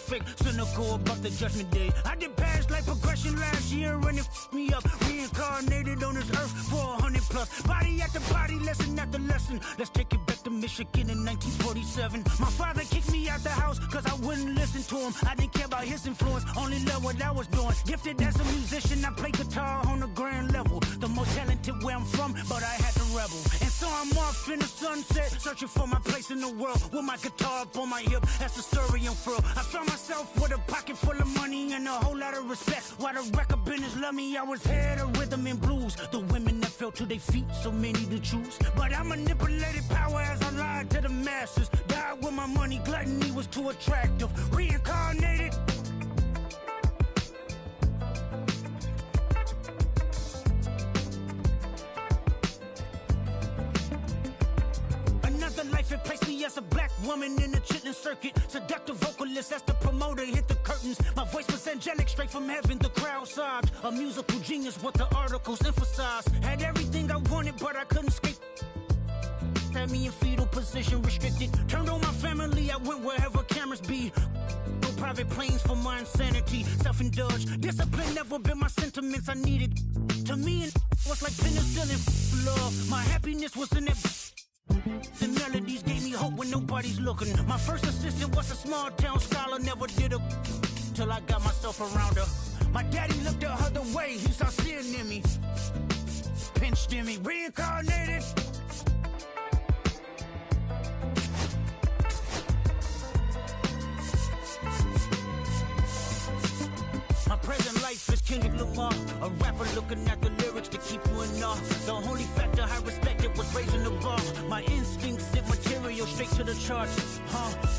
fake, cynical about the judgment day. I did past life progression last year and it f***ed me up. Reincarnated on this earth for 100 plus. Body after body, lesson after lesson. Let's take it back to Michigan in 1947. My father kicked me out the house cause I wouldn't listen to him. I didn't care about his influence, only loved what I was doing. Gifted as a musician, I play guitar on the grand level. The most talented where I'm from, but I had to rebel. And so I'm off in the sunset, searching for my place in the world. With my guitar up on my hip, that's the story unfurled. I found myself with a pocket full of money and a whole lot of respect. While the record business loved me, I was head of rhythm and blues. The women that fell to their feet, so many to choose. But I manipulated power as I lied to the masses. Died with my money, gluttony was too attractive. Reincarnated. Life it placed me as a black woman in the chitlin circuit. Seductive vocalist as the promoter hit the curtains. My voice was angelic straight from heaven. The crowd sobbed. A musical genius, what the articles emphasized. Had everything I wanted, but I couldn't escape. Had me in fetal position, restricted. Turned on my family, I went wherever cameras be. No private planes for my insanity. Self-indulged, discipline never been my sentiments I needed. To me, it was like penicillin. Love, my happiness was in it. The melodies gave me hope when nobody's looking. My first assistant was a small town scholar. Never did a till I got myself around her. My daddy looked at her the way he saw sin in me. Pinched in me, reincarnated. My present life is Kendrick Lamar, a rapper looking at the lyrics to keep you in awe. The only factor I respected was raising the bar. My instincts sent material straight to the charts.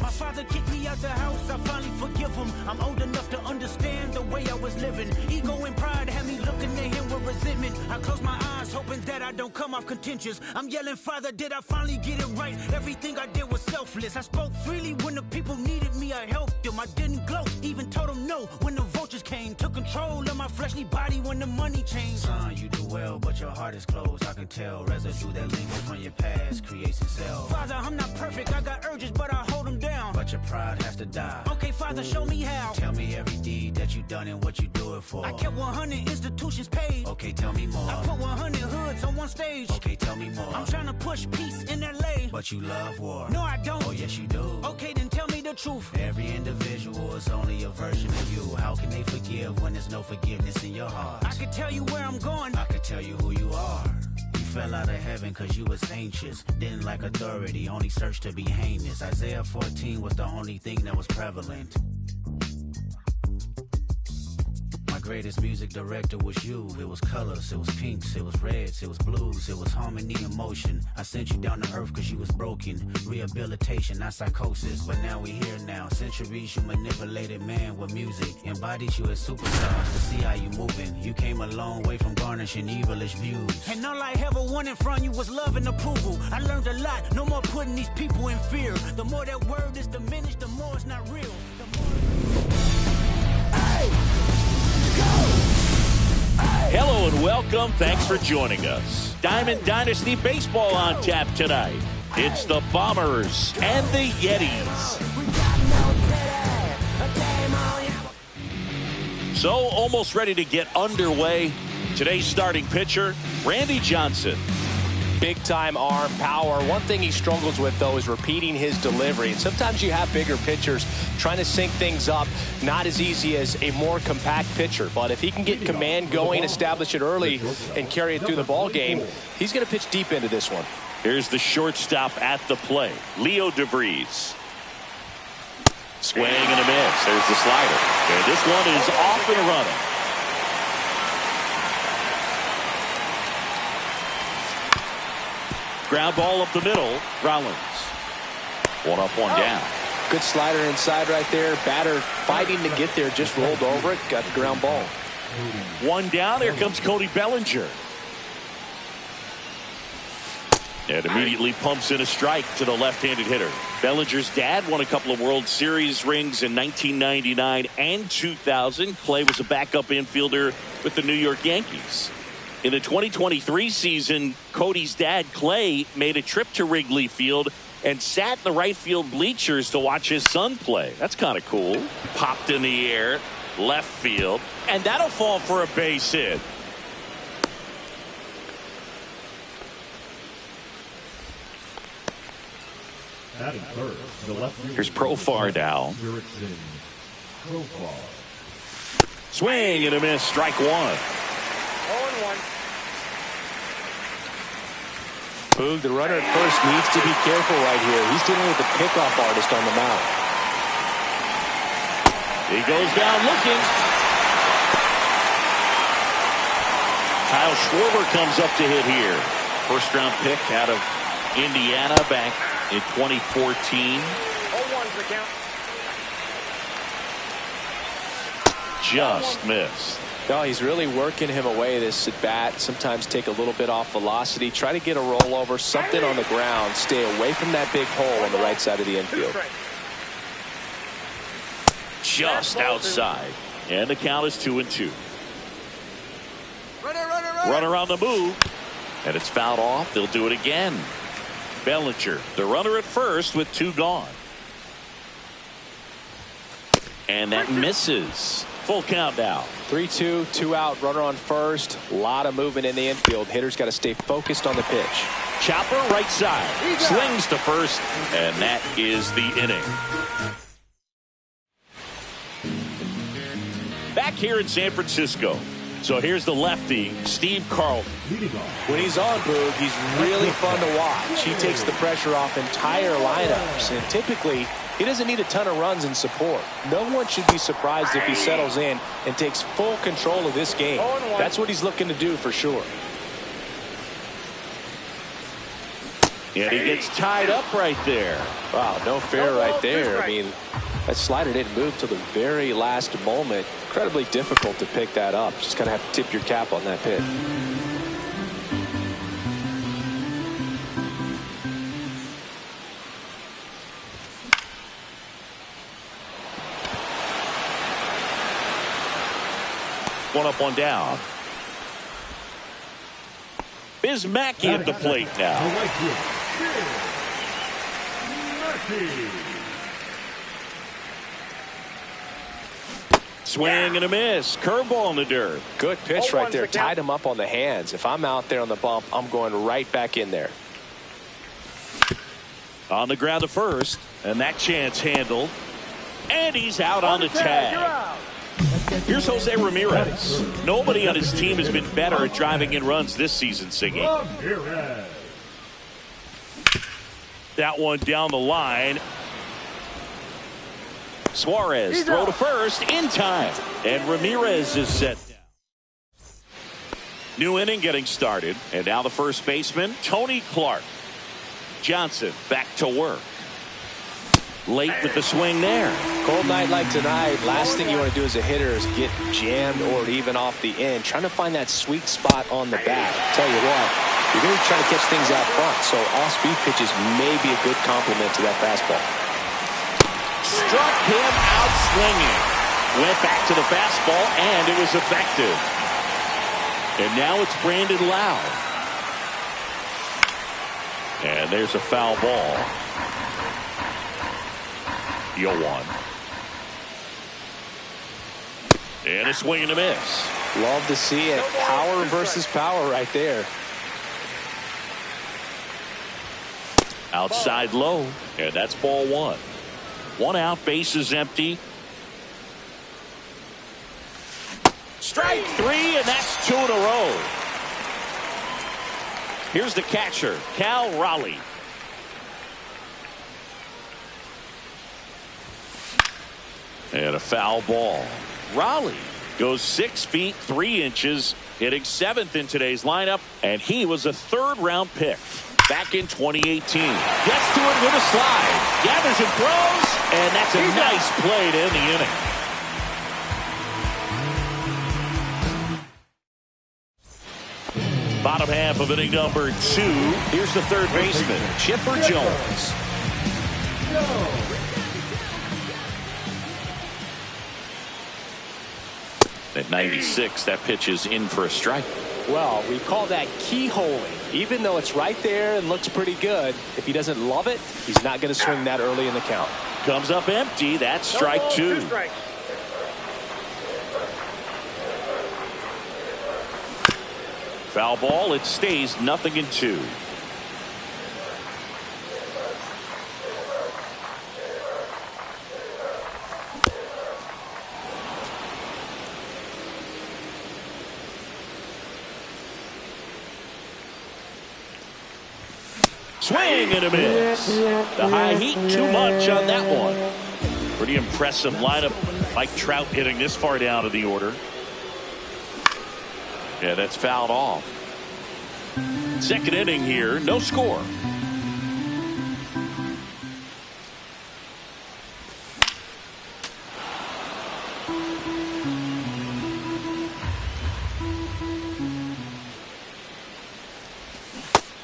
My father kicked me out the house, I finally forgive him. I'm old enough to understand the way I was living. Ego and pride had me looking at him with resentment. I close my eyes, hoping that I don't come off contentious. I'm yelling, Father, did I finally get it right? Everything I did was selfless. I spoke freely when the people needed me, I helped them. I didn't gloat, even told them no when the vultures came. Took control of my fleshly body when the money changed. Son, you do well, but your heart is closed. I can tell residue that lingers from your past creates itself. Father, I'm not perfect, I got urges, but I hold them down. But your pride has to die. Okay, Father, show me how. Tell me every deed that you done and what you do it for. I kept 100 institutions paid. Okay, tell me more. I put 100 hoods on one stage. Okay, tell me more. I'm trying to push peace in LA. But you love war. No, I don't. Oh, yes, you do. Okay, then tell me the truth. Every individual is only a version of you. How can they forgive when there's no forgiveness in your heart? I can tell you where I'm going. I can tell you who you are. You fell out of heaven cause you was anxious. Didn't like authority, only searched to be heinous. Isaiah 14 was the only thing that was prevalent. My greatest music director was you. It was colors, it was pinks, it was reds, it was blues, it was harmony and motion. I sent you down to earth cause you was broken. Rehabilitation, not psychosis. But now we here now. Centuries you manipulated man with music. Embodied you as superstars to see how you moving. You came a long way from garnishing evilish views. And all I ever wanted from you was love and approval. I learned a lot, no more putting these people in fear. The more that word is diminished, the more it's not real. Hello and welcome. Thanks for joining us. Diamond Dynasty Baseball on tap tonight. It's the Bombers and the Yetis. So almost ready to get underway. Today's starting pitcher, Randy Johnson. Big time arm, power. One thing he struggles with, though, is repeating his delivery. And sometimes you have bigger pitchers trying to sync things up. Not as easy as a more compact pitcher. But if he can get command going, establish it early, and carry it through the ball game, he's going to pitch deep into this one. Here's the shortstop at the plate, Leo DeVries. Swing and a miss. There's the slider. And this one is off and running. Ground ball up the middle. Rollins. One up, one down. Good slider inside right there. Batter fighting to get there. Just rolled over it. Got the ground ball. One down. Here comes Cody Bellinger. And immediately pumps in a strike to the left-handed hitter. Bellinger's dad won a couple of World Series rings in 1999 and 2000. Clay was a backup infielder with the New York Yankees. In the 2023 season, Cody's dad, Clay, made a trip to Wrigley Field and sat in the right field bleachers to watch his son play. That's kind of cool. Popped in the air, left field, and that'll fall for a base hit. Here's Profar now. Swing and a miss, strike one. 0-1. Boog, the runner at first needs to be careful right here. He's dealing with the pickoff artist on the mound. He goes down looking. Kyle Schwarber comes up to hit here. First round pick out of Indiana back in 2014. 0-1's the count. Just missed. No, he's really working him away this at bat. Sometimes take a little bit off velocity. Try to get a rollover, something on the ground. Stay away from that big hole on the right side of the infield. Just outside. And the count is 2-2. Runner on the move. And it's fouled off. They'll do it again. Bellinger, the runner at first with 2 gone. And that misses. Full count now. 3-2, 2 out, runner on first. A lot of movement in the infield. Hitter's got to stay focused on the pitch. Chopper right side. Swings to first. And that is the inning. Back here in San Francisco. So here's the lefty, Steve Carlton. When he's on, Boog, he's really fun to watch. He takes the pressure off entire lineups. And typically, he doesn't need a ton of runs in support. No one should be surprised if he settles in and takes full control of this game. That's what he's looking to do for sure. And he gets tied up right there. Wow, no fair right there. I mean, that slider didn't move till the very last moment. Incredibly difficult to pick that up. Just kind of have to tip your cap on that pitch. One up, one down. Bismacky at the plate now. Swing and a miss. Curveball in the dirt. Good pitch right there. Tied him up on the hands. If I'm out there on the bump, I'm going right back in there. On the ground to first. And that chance handled. And he's out on the tag. Here's Jose Ramirez. Nobody on his team has been better at driving in runs this season, Singing. That one down the line. Suarez throw to first in time. And Ramirez is set down. New inning getting started. And now the first baseman, Tony Clark. Johnson back to work. Late with the swing there. Cold night like tonight, last thing you want to do as a hitter is get jammed or even off the end. Trying to find that sweet spot on the bat. Tell you what, you're going to try to catch things out front, so off-speed pitches may be a good complement to that fastball. Struck him out swinging. Went back to the fastball, and it was effective. And now it's Brandon Lowe. And there's a foul ball. 0-1. And a swing and a miss. Love to see it. Power versus power right there. Outside low. And that's ball 1. 1 out, bases empty. Strike 3, and that's 2 in a row. Here's the catcher, Cal Raleigh. And a foul ball. Raleigh goes 6 feet 3 inches, hitting 7th in today's lineup, and he was a 3rd-round pick back in 2018. Gets to it with a slide, gathers and throws, and that's a nice play to end the inning. Bottom half of inning number 2. Here's the third baseman, Chipper Jones. At 96, that pitch is in for a strike. Well, we call that keyholing. Even though it's right there and looks pretty good, if he doesn't love it, he's not going to swing that early in the count. Comes up empty. That's strike two. Foul ball. It stays 0-2. Swing and a miss. The high heat, too much on that one. Pretty impressive lineup. Mike Trout hitting this far down in the order. Yeah, that's fouled off. Second inning here, no score.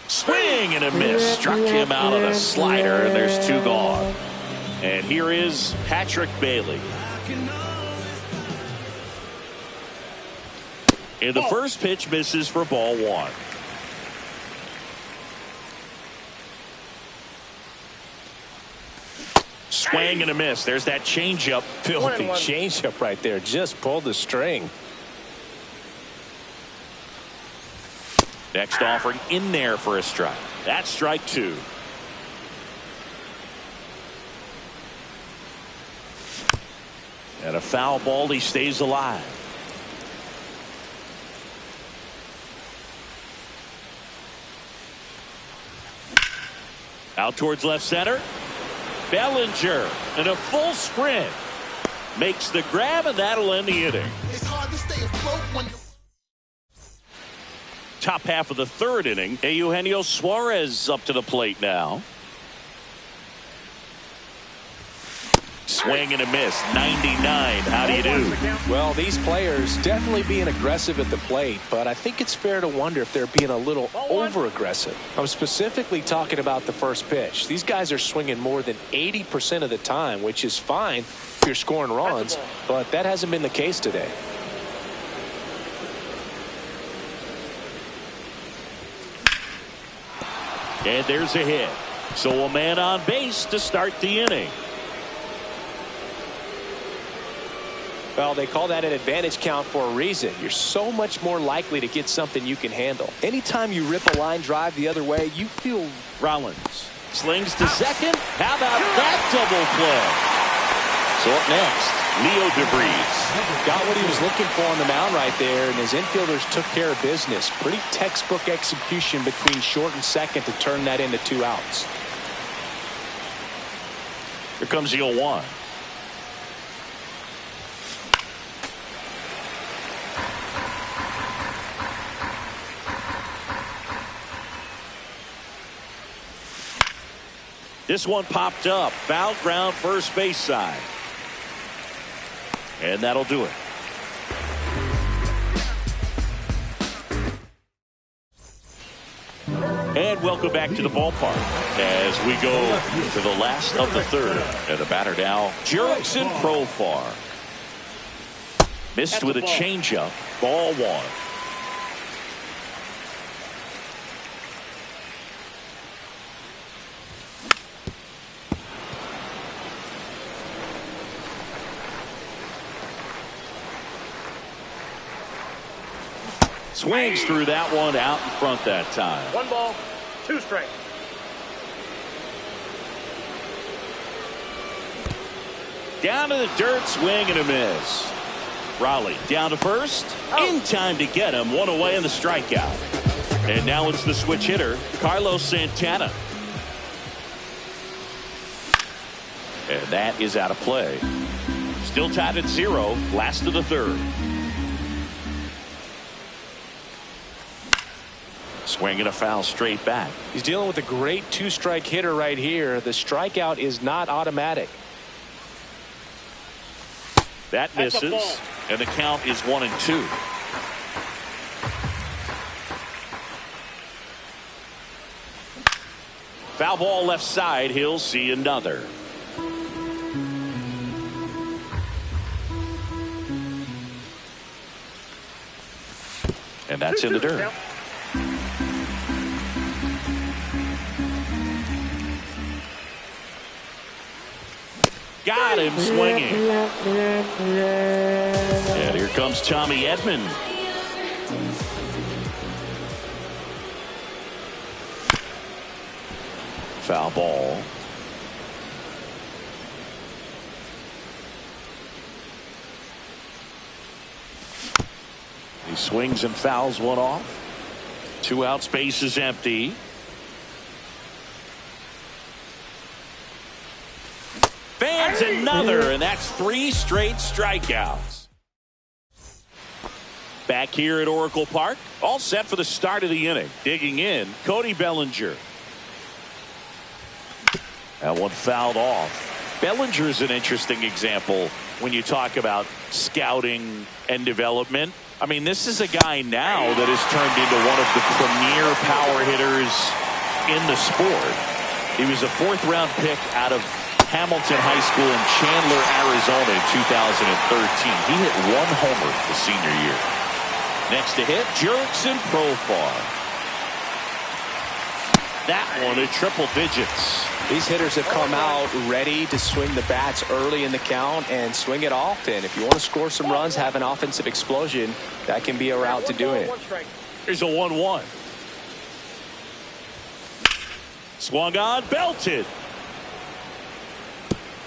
Swing and a miss. Struck him out on a slider, and there's two gone. And here is Patrick Bailey. And the first pitch misses for ball one. Swing and a miss. There's that changeup. Filthy changeup right there. Just pulled the string. Next offering in there for a strike. That's strike two. And a foul ball. He stays alive. Out towards left center. Bellinger in a full sprint makes the grab, and that'll end the inning. It's hard to stay afloat when Top half of the third inning. Eugenio Suarez up to the plate now. Swing and a miss. 99. How do you do? Well, these players definitely being aggressive at the plate, but I think it's fair to wonder if they're being a little over-aggressive. I'm specifically talking about the first pitch. These guys are swinging more than 80% of the time, which is fine if you're scoring runs, but that hasn't been the case today. And there's a hit. So a man on base to start the inning. Well, they call that an advantage count for a reason. You're so much more likely to get something you can handle. Anytime you rip a line drive the other way, you feel... Rollins slings to second. How about that double play? So up next, Leo DeVries. Got what he was looking for on the mound right there, and his infielders took care of business. Pretty textbook execution between short and second to turn that into 2 outs. Here comes the 0-1. This one popped up. Foul ground first base side. And that'll do it. And welcome back to the ballpark as we go to the last of the third. And the batter now, Jurickson Profar. Missed with a changeup. Ball one. Swings through that one out in front that time. 1 ball, 2 strikes. Down to the dirt, swing and a miss. Raleigh down to first. In time to get him. 1 away in the strikeout. And now it's the switch hitter, Carlos Santana. And that is out of play. Still tied at 0. Last of the third. Swing and a foul straight back. He's dealing with a great 2-strike hitter right here. The strikeout is not automatic. That misses, and the count is 1-2. Foul ball left side. He'll see another. And that's in the dirt. Got him swinging. And here comes Tommy Edman. Foul ball. He swings and fouls one off. 2 out, space is empty. Fans another, and that's 3 straight strikeouts. Back here at Oracle Park, all set for the start of the inning. Digging in, Cody Bellinger. That one fouled off. Bellinger is an interesting example when you talk about scouting and development. I mean, this is a guy now that has turned into one of the premier power hitters in the sport. He was a 4th-round pick out of Hamilton High School in Chandler, Arizona in 2013. He hit 1 homer the senior year. Next to hit, Jurickson Profar. That one at triple digits. These hitters have come out ready to swing the bats early in the count and swing it often. If you want to score some runs, have an offensive explosion, that can be a route to doing it. Here's a 1-1. Swung on, belted.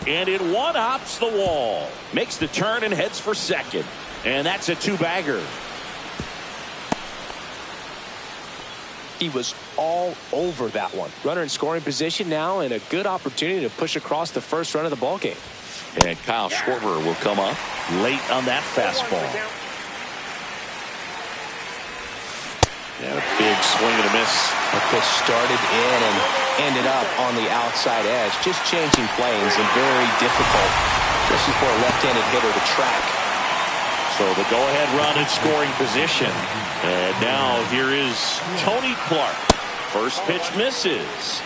And it one-hops the wall. Makes the turn and heads for second. And that's a 2-bagger. He was all over that one. Runner in scoring position now, and a good opportunity to push across the first run of the ball game. And Kyle Schwarber will come up late on that fastball. And a big swing and a miss. The pitch started in and ended up on the outside edge. Just changing planes and very difficult, especially for a left-handed hitter to track. So the go-ahead run in scoring position. And now here is Tony Clark. First pitch misses.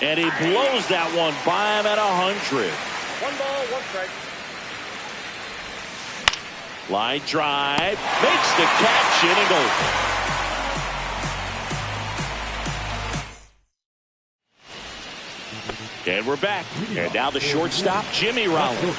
And he blows that one by him at 100. 1 ball, 1 strike. Line drive. Makes the catch, inning over. And we're back. And now the shortstop, Jimmy Rollins.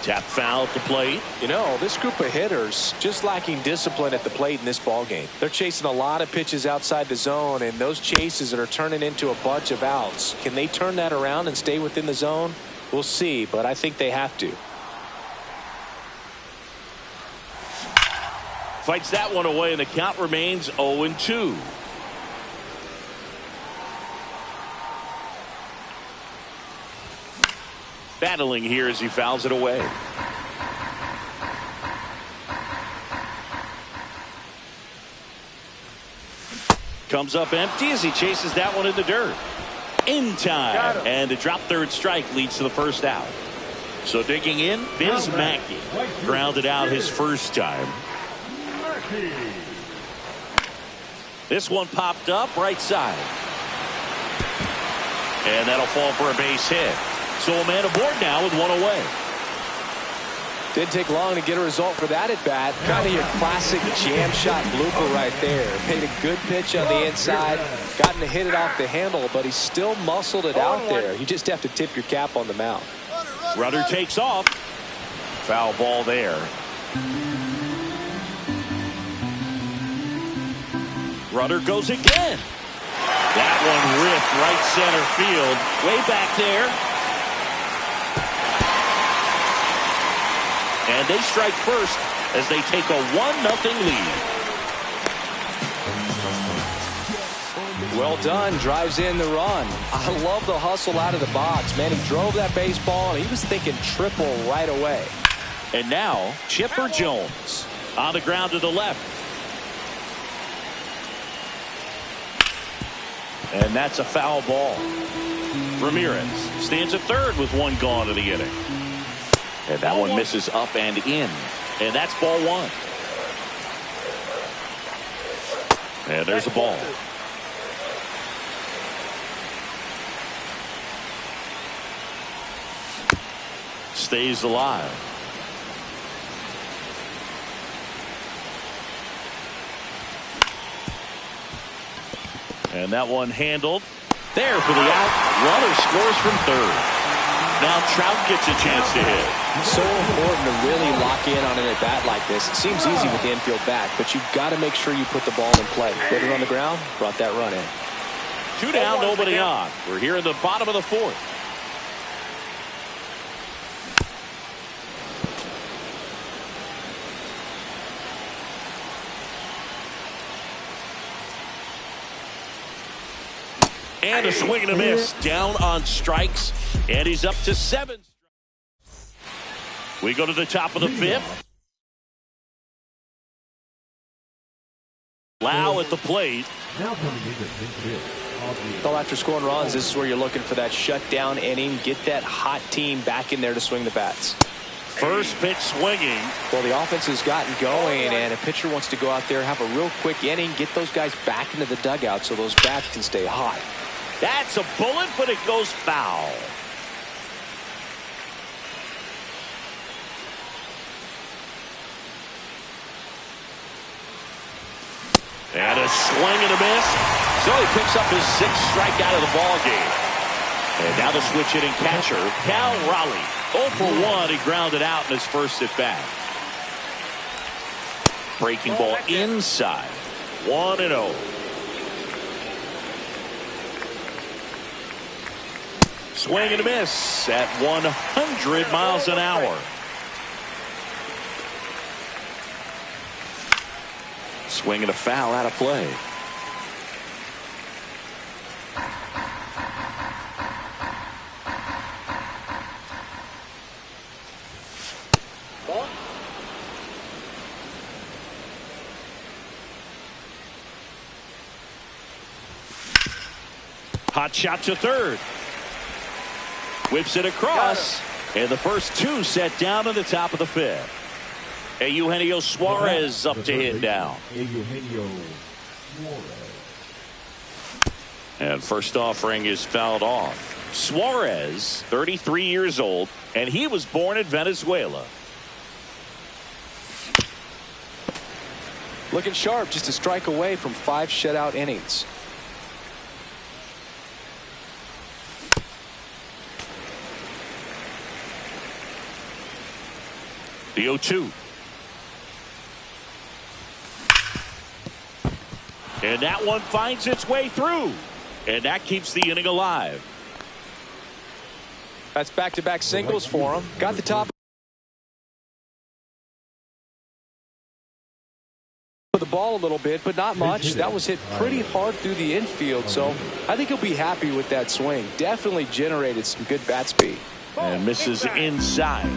Tap foul at the plate. You know, this group of hitters just lacking discipline at the plate in this ball game. They're chasing a lot of pitches outside the zone, and those chases are turning into a bunch of outs. Can they turn that around and stay within the zone? We'll see, but I think they have to. Fights that one away, and the count remains 0-2. Battling here as he fouls it away. Comes up empty as he chases that one in the dirt. In time. And the drop third strike leads to the first out. So digging in, Biz Mackey grounded out his first time. This one popped up right side. And that'll fall for a base hit. So a man aboard now with one away. Didn't take long to get a result for that at bat. Kind of your classic jam shot blooper right there. Paid a good pitch on the inside. Gotten to hit it off the handle, but he still muscled it out there. You just have to tip your cap on the mound. Rudder takes off. Foul ball there. Rudder goes again. That one ripped right center field. Way back there. And they strike first as they take a 1-0 lead. Well done. Drives in the run. I love the hustle out of the box. Man, he drove that baseball, and he was thinking triple right away. And now, Chipper Jones on the ground to the left. And that's a foul ball. Ramirez stands at third with one gone in the inning. And that one misses up and in. And that's ball one. And there's a ball. stays alive. And that one handled. There for the out. Runner scores from third. Now Trout gets a chance to hit. So important to really lock in on an at-bat like this. It seems easy with the infield bat, but you've got to make sure you put the ball in play. Put it on the ground, brought that run in. 2 down, nobody on. We're here in the bottom of the fourth. And a swing and a miss. Down on strikes. And he's up to 7. We go to the top of the 5th. Lau at the plate. Well, after scoring runs, this is where you're looking for that shutdown inning. Get that hot team back in there to swing the bats. First pitch swinging. Well, the offense has gotten going, and a pitcher wants to go out there, have a real quick inning, get those guys back into the dugout so those bats can stay hot. That's a bullet, but it goes foul. And a swing and a miss. So he picks up his 6th strikeout of the ball game. And now the switch hitting catcher, Cal Raleigh. 0 for 1. He grounded out in his first at bat. Breaking ball inside. 1-0. Swing and a miss at 100 miles an hour. Swing and a foul out of play. Hot shot to third. Whips it across. And the first 2 set down in the top of the 5th. Eugenio Suarez up to hit now. And first offering is fouled off. Suarez, 33 years old, and he was born in Venezuela. Looking sharp, just a strike away from 5 shutout innings. The 0-2. And that one finds its way through. And that keeps the inning alive. That's back-to-back singles for him. Got the top of the ball a little bit, but not much. That was hit pretty hard through the infield, so I think he'll be happy with that swing. Definitely generated some good bat speed. And misses inside.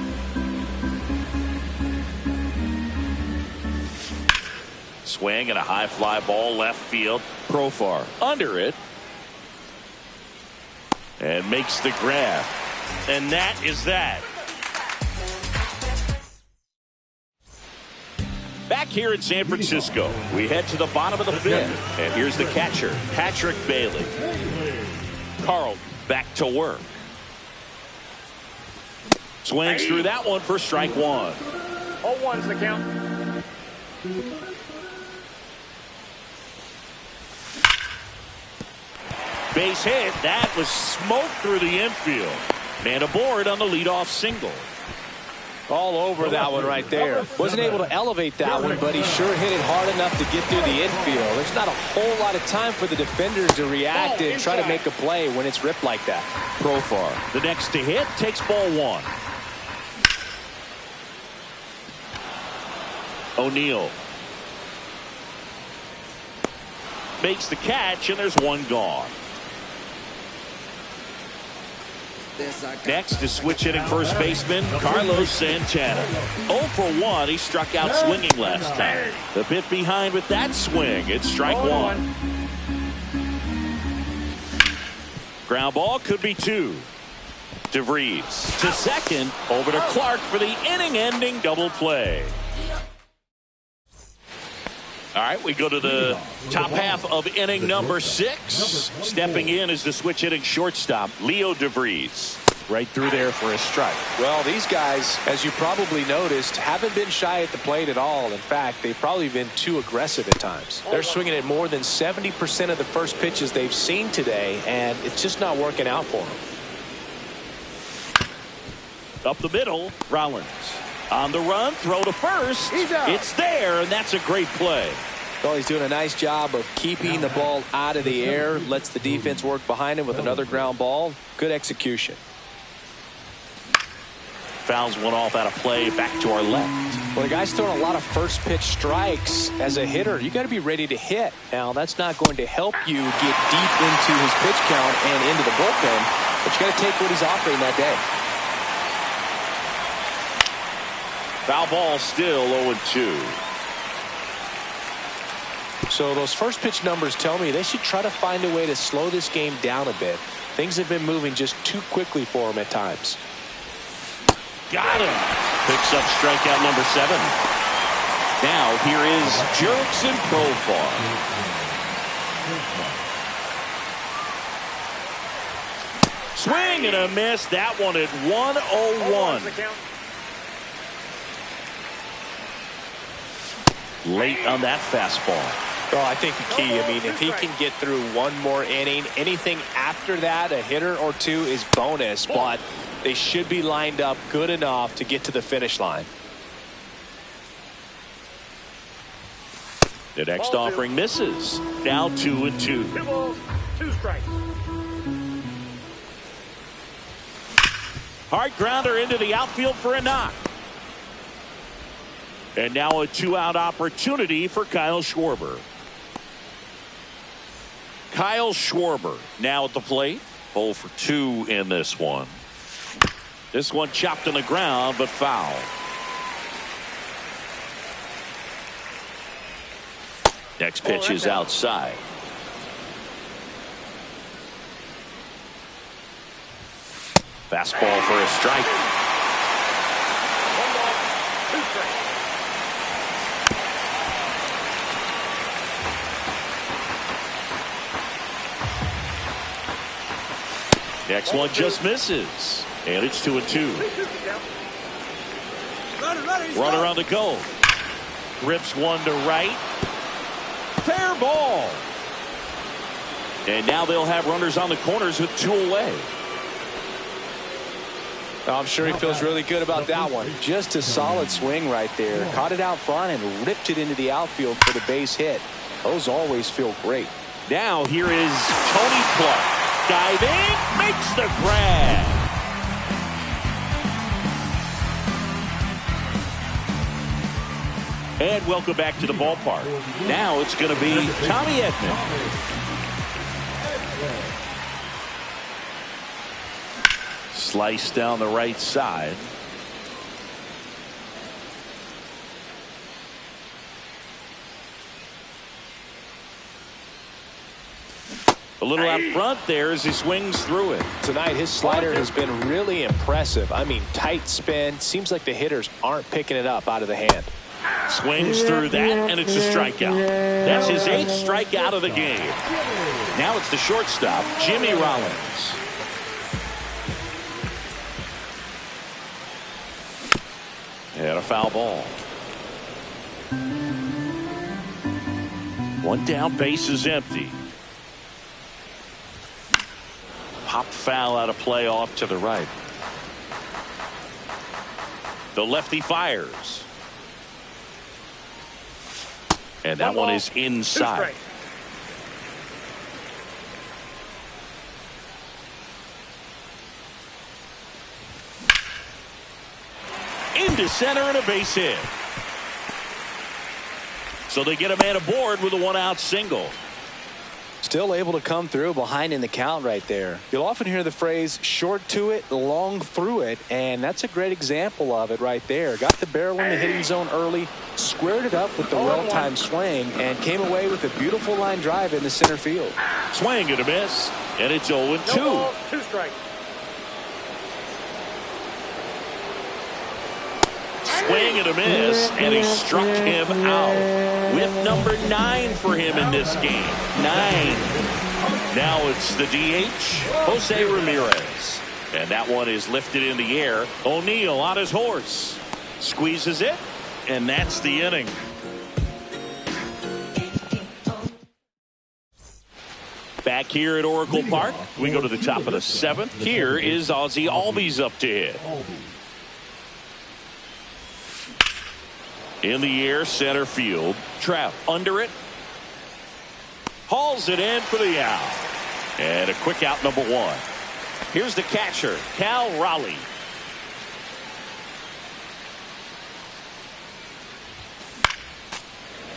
Swing and a high fly ball left field. Profar under it. And makes the grab. And that is that. Back here in San Francisco, we head to the bottom of the 5th. And here's the catcher, Patrick Bailey. Carl back to work. Swings through that one for strike 1. 0-1's the count. Base hit. That was smoke through the infield. And aboard on the leadoff single. All over that one right there. Wasn't able to elevate that one, but he sure hit it hard enough to get through the infield. There's not a whole lot of time for the defenders to react and try to make a play when it's ripped like that. Profar, the next to hit, takes ball 1. O'Neill makes the catch, and there's one gone. Next is switch hitting first baseman Carlos Santana. 0 for 1. He struck out swinging last time. The bit behind with that swing. It's strike 1. Ground ball could be 2. DeVries to second. Over to Clark for the inning-ending double play. All right, we go to the top half of inning number 6. Stepping in is the switch hitting shortstop, Leo DeVries. Right through there for a strike. Well, these guys, as you probably noticed, haven't been shy at the plate at all. In fact, they've probably been too aggressive at times. They're swinging at more than 70% of the first pitches they've seen today, and it's just not working out for them. Up the middle, Rollins. On the run, throw to first. It's there, and that's a great play. Well, he's doing a nice job of keeping the ball out of the air, lets the defense work behind him with another ground ball. Good execution. Fouls one off out of play, back to our left. Well, the guy's throwing a lot of first pitch strikes. As a hitter, you got to be ready to hit. Now, that's not going to help you get deep into his pitch count and into the bullpen, but you got to take what he's offering that day. Foul ball, still 0-2. So those first pitch numbers tell me they should try to find a way to slow this game down a bit. Things have been moving just too quickly for him at times. Got him. Picks up strikeout number 7. Now here is Jurickson Profar. Swing and a miss. That one at 1-0-1. Late on that fastball. Well, I think the key, I mean, if he can get through one more inning, anything after that, a hitter or two is bonus, but they should be lined up good enough to get to the finish line. The next offering misses. Now 2-2. 2 balls, 2 strikes. Hard grounder into the outfield for a knock. And now a 2-out opportunity for Kyle Schwarber. Kyle Schwarber now at the plate. 0 for 2 in this one. This one chopped on the ground, but foul. Next pitch is outside. Fastball for a strike. 1 ball, 2 strikes. Next one just misses. And it's 2-2. Runner on the go. Rips one to right. Fair ball. And now they'll have runners on the corners with 2 away. I'm sure he feels really good about that one. Just a solid swing right there. Caught it out front and ripped it into the outfield for the base hit. Those always feel great. Now here is Tony Clark. Diving, makes the grab. And welcome back to the ballpark. Now it's going to be Tommy Edman. Slice down the right side. A little out front there as he swings through it. Tonight, his slider has been really impressive. I mean, tight spin. Seems like the hitters aren't picking it up out of the hand. Swings through that, and it's a strikeout. That's his 8th strikeout of the game. Now it's the shortstop, Jimmy Rollins. And a foul ball. 1 down, base is empty. Pop foul out of play off to the right. The lefty fires. And that one is inside. Into center and a base hit. So they get a man aboard with a 1-out single. Still able to come through behind in the count right there. You'll often hear the phrase short to it, long through it, and that's a great example of it right there. Got the barrel in the hitting zone early, squared it up with the well-timed swing, and came away with a beautiful line drive in the center field. Swing and a miss, and it's 0-2. 2 strikes. swing and a miss, and he struck him out. With number 9 for him in this game. 9. Now it's the DH, Jose Ramirez. And that one is lifted in the air. O'Neill on his horse. Squeezes it, and that's the inning. Back here at Oracle Park, we go to the top of the 7th. Here is Ozzie Albies up to hit. In the air, center field. Trout under it. Hauls it in for the out. And a quick out, number 1. Here's the catcher, Cal Raleigh.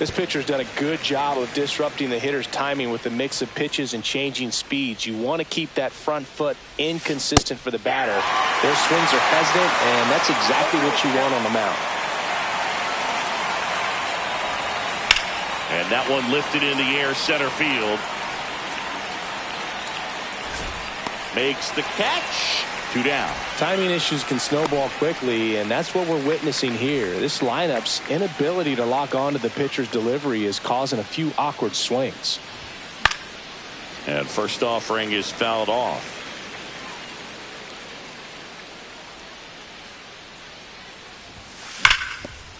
This pitcher's done a good job of disrupting the hitter's timing with a mix of pitches and changing speeds. You want to keep that front foot inconsistent for the batter. Their swings are hesitant, and that's exactly what you want on the mound. And that one lifted in the air, center field. Makes the catch. 2 down. Timing issues can snowball quickly, and that's what we're witnessing here. This lineup's inability to lock onto the pitcher's delivery is causing a few awkward swings. And first offering is fouled off.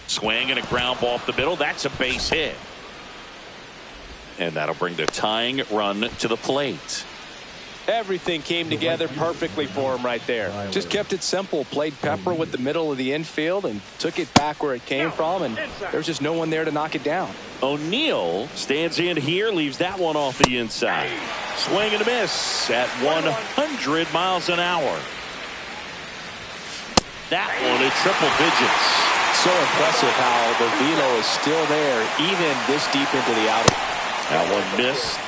Swing and a ground ball up the middle. That's a base hit. And that'll bring the tying run to the plate. Everything came together perfectly for him right there. Just kept it simple. Played pepper with the middle of the infield and took it back where it came from, and there's just no one there to knock it down. O'Neill stands in here, leaves that one off the inside. Swing and a miss at 100 miles an hour. That one at triple digits. So impressive how the velo is still there even this deep into the outing. That one missed.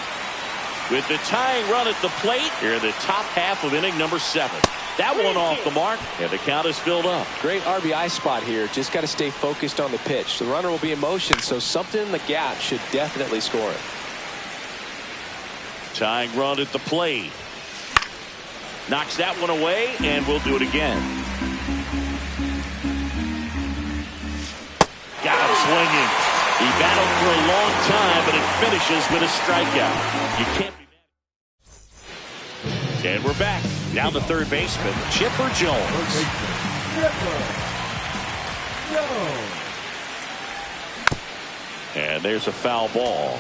With the tying run at the plate here in the top half of inning number 7. That one off the mark, and the count is filled up. Great RBI spot here. Just got to stay focused on the pitch. The runner will be in motion, so something in the gap should definitely score it. Tying run at the plate. Knocks that one away, and we'll do it again. Got him swinging. He battled for a long time, but it finishes with a strikeout. You can't be mad. And we're back. Now the third baseman, Chipper Jones. And there's a foul ball.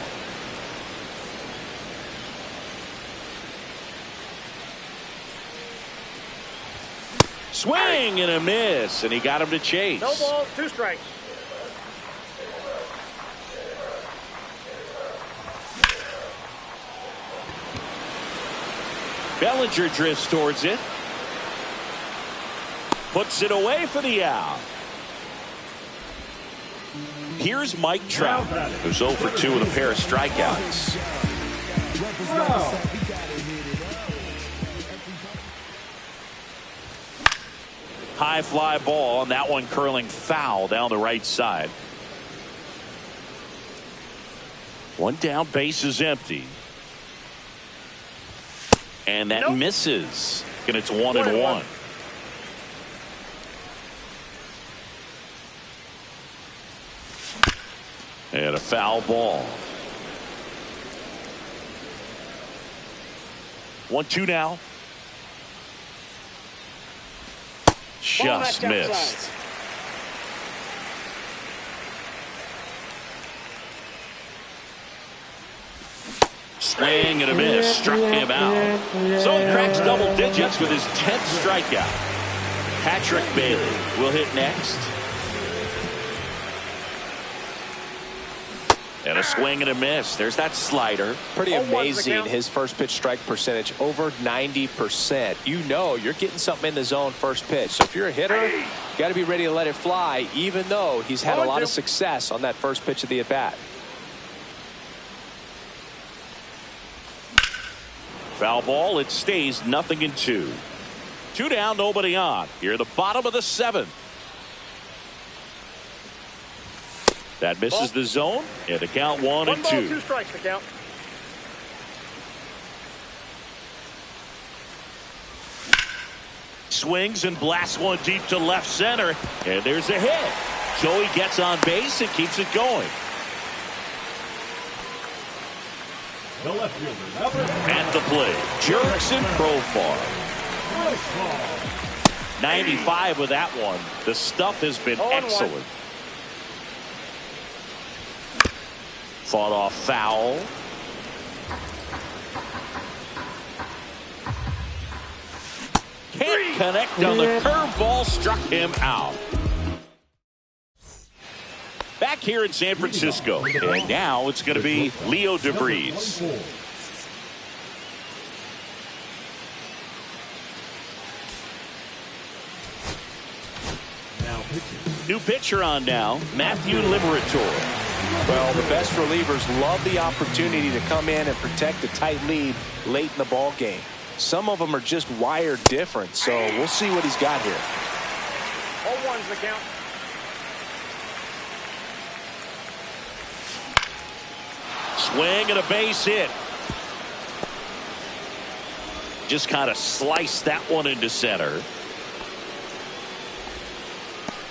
Swing and a miss, and he got him to chase. No balls, 2 strikes. Bellinger drifts towards it. Puts it away for the out. Here's Mike Trout, who's 0 for 2 with a pair of strikeouts. High fly ball, and that one curling foul down the right side. One down, base is empty. And that misses. And it's 1-1. And a foul ball. 1-2 now. Just missed. Swing and a miss. Struck him out. So he cracks double digits with his 10th strikeout. Patrick Bailey will hit next. And a swing and a miss. There's that slider. Pretty amazing, his first pitch strike percentage, over 90%. You know you're getting something in the zone first pitch. So if you're a hitter, you got to be ready to let it fly, even though he's had a lot of success on that first pitch of the at-bat. Foul ball. It stays 0-2. 2 down, nobody on. Here at the bottom of the 7th. That misses the zone, and the count 1-2. 1 ball, 2 strikes, the count. Swings and blasts one deep to left center, and there's a hit. Joey gets on base and keeps it going. The left fielder, At the plate, Jurickson Profar. 95 with that one. The stuff has been excellent. Fought off foul. Can't connect on the curveball, struck him out. Back here in San Francisco, and now it's going to be Leo DeVries. New pitcher on now, Matthew Liberatore. Well, the best relievers love the opportunity to come in and protect a tight lead late in the ball game. Some of them are just wired different, so we'll see what he's got here. 0-1's the count. Swing and a base hit. Just kind of sliced that one into center.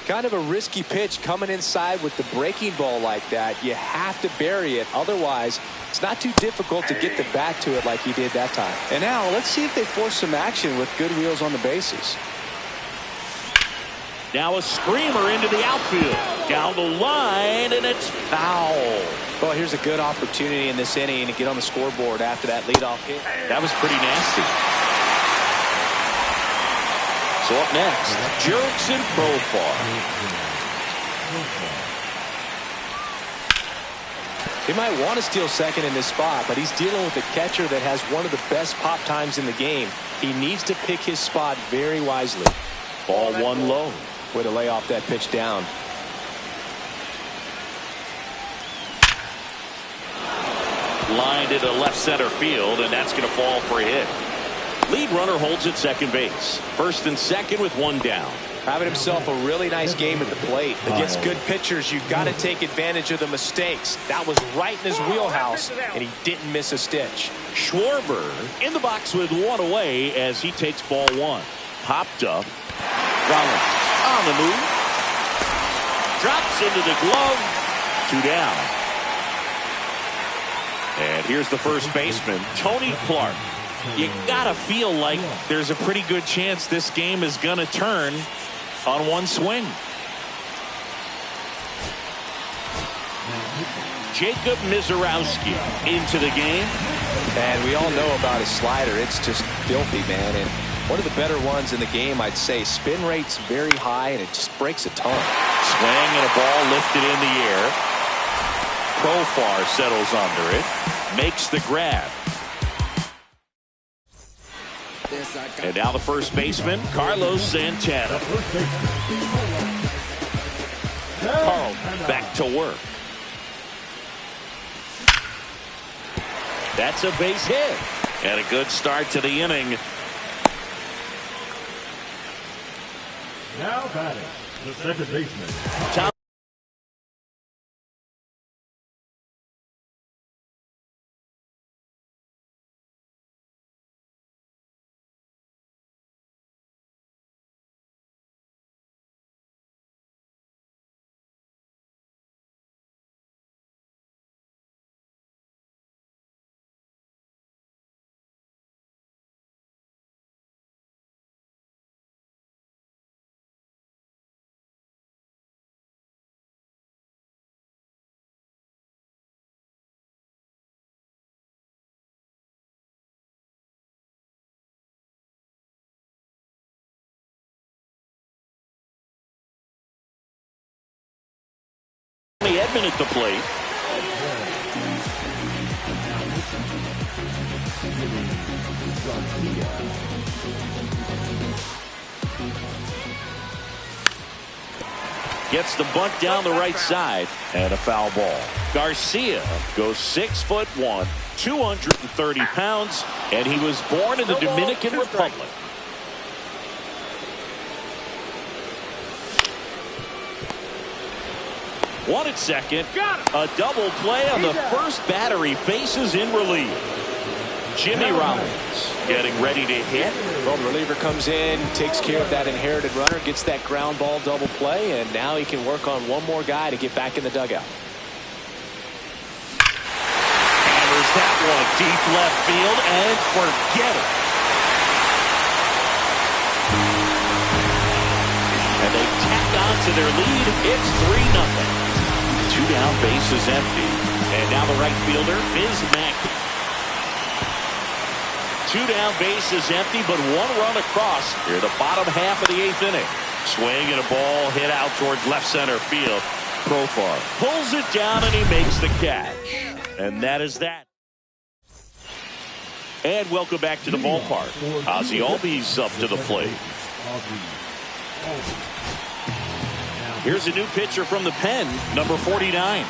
Kind of a risky pitch coming inside with the breaking ball like that. You have to bury it. Otherwise, it's not too difficult to get the bat to it like he did that time. And now let's see if they force some action with good wheels on the bases. Now a screamer into the outfield. Down the line, and it's foul. Well, here's a good opportunity in this inning to get on the scoreboard after that leadoff hit. That was pretty nasty. So up next, Jurickson Profar. He might want to steal second in this spot, but he's dealing with a catcher that has one of the best pop times in the game. He needs to pick his spot very wisely. Ball one low. Way to lay off that pitch down. Lined into left center field, and that's going to fall for a hit. Lead runner holds at second base. First and second with one down. Having himself a really nice game at the plate. Against good pitchers, you've got to take advantage of the mistakes. That was right in his wheelhouse, and he didn't miss a stitch. Schwarber in the box with one away as he takes ball one. Popped up. Rollins on the move. Drops into the glove. Two down. And here's the first baseman, Tony Clark. You gotta feel like there's a pretty good chance this game is gonna turn on one swing. Jacob Mizorowski into the game. And we all know about his slider. It's just filthy, man. And one of the better ones in the game, I'd say. Spin rate's very high, and it just breaks a ton. Swing and a ball lifted in the air. Profar settles under it. Makes the grab. And now the first baseman, Carlos Santana. Carl back to work. That's a base hit. And a good start to the inning. Now batting, the second baseman. Tom Edman at the plate. Gets the bunt down the right side, and a foul ball. Garcia goes 6'1", 230 pounds, and he was born in the Dominican Republic. One at second. A double play on the first batter. He faces in relief. Jimmy Rollins getting ready to hit. Well, the reliever comes in, takes care of that inherited runner, gets that ground ball double play, and now he can work on one more guy to get back in the dugout. Hammers that one deep left field, and forget it. And they tack on to their lead. It's 3-0. 2 down, bases empty. And now the right fielder, Bismack. 2 down, bases empty, but 1 run across here, the bottom half of the 8th inning. Swing and a ball hit out towards left center field. Profar pulls it down and he makes the catch. And that is that. And welcome back to the ballpark. Ozzie Albies up to the plate. Here's a new pitcher from the pen, number 49.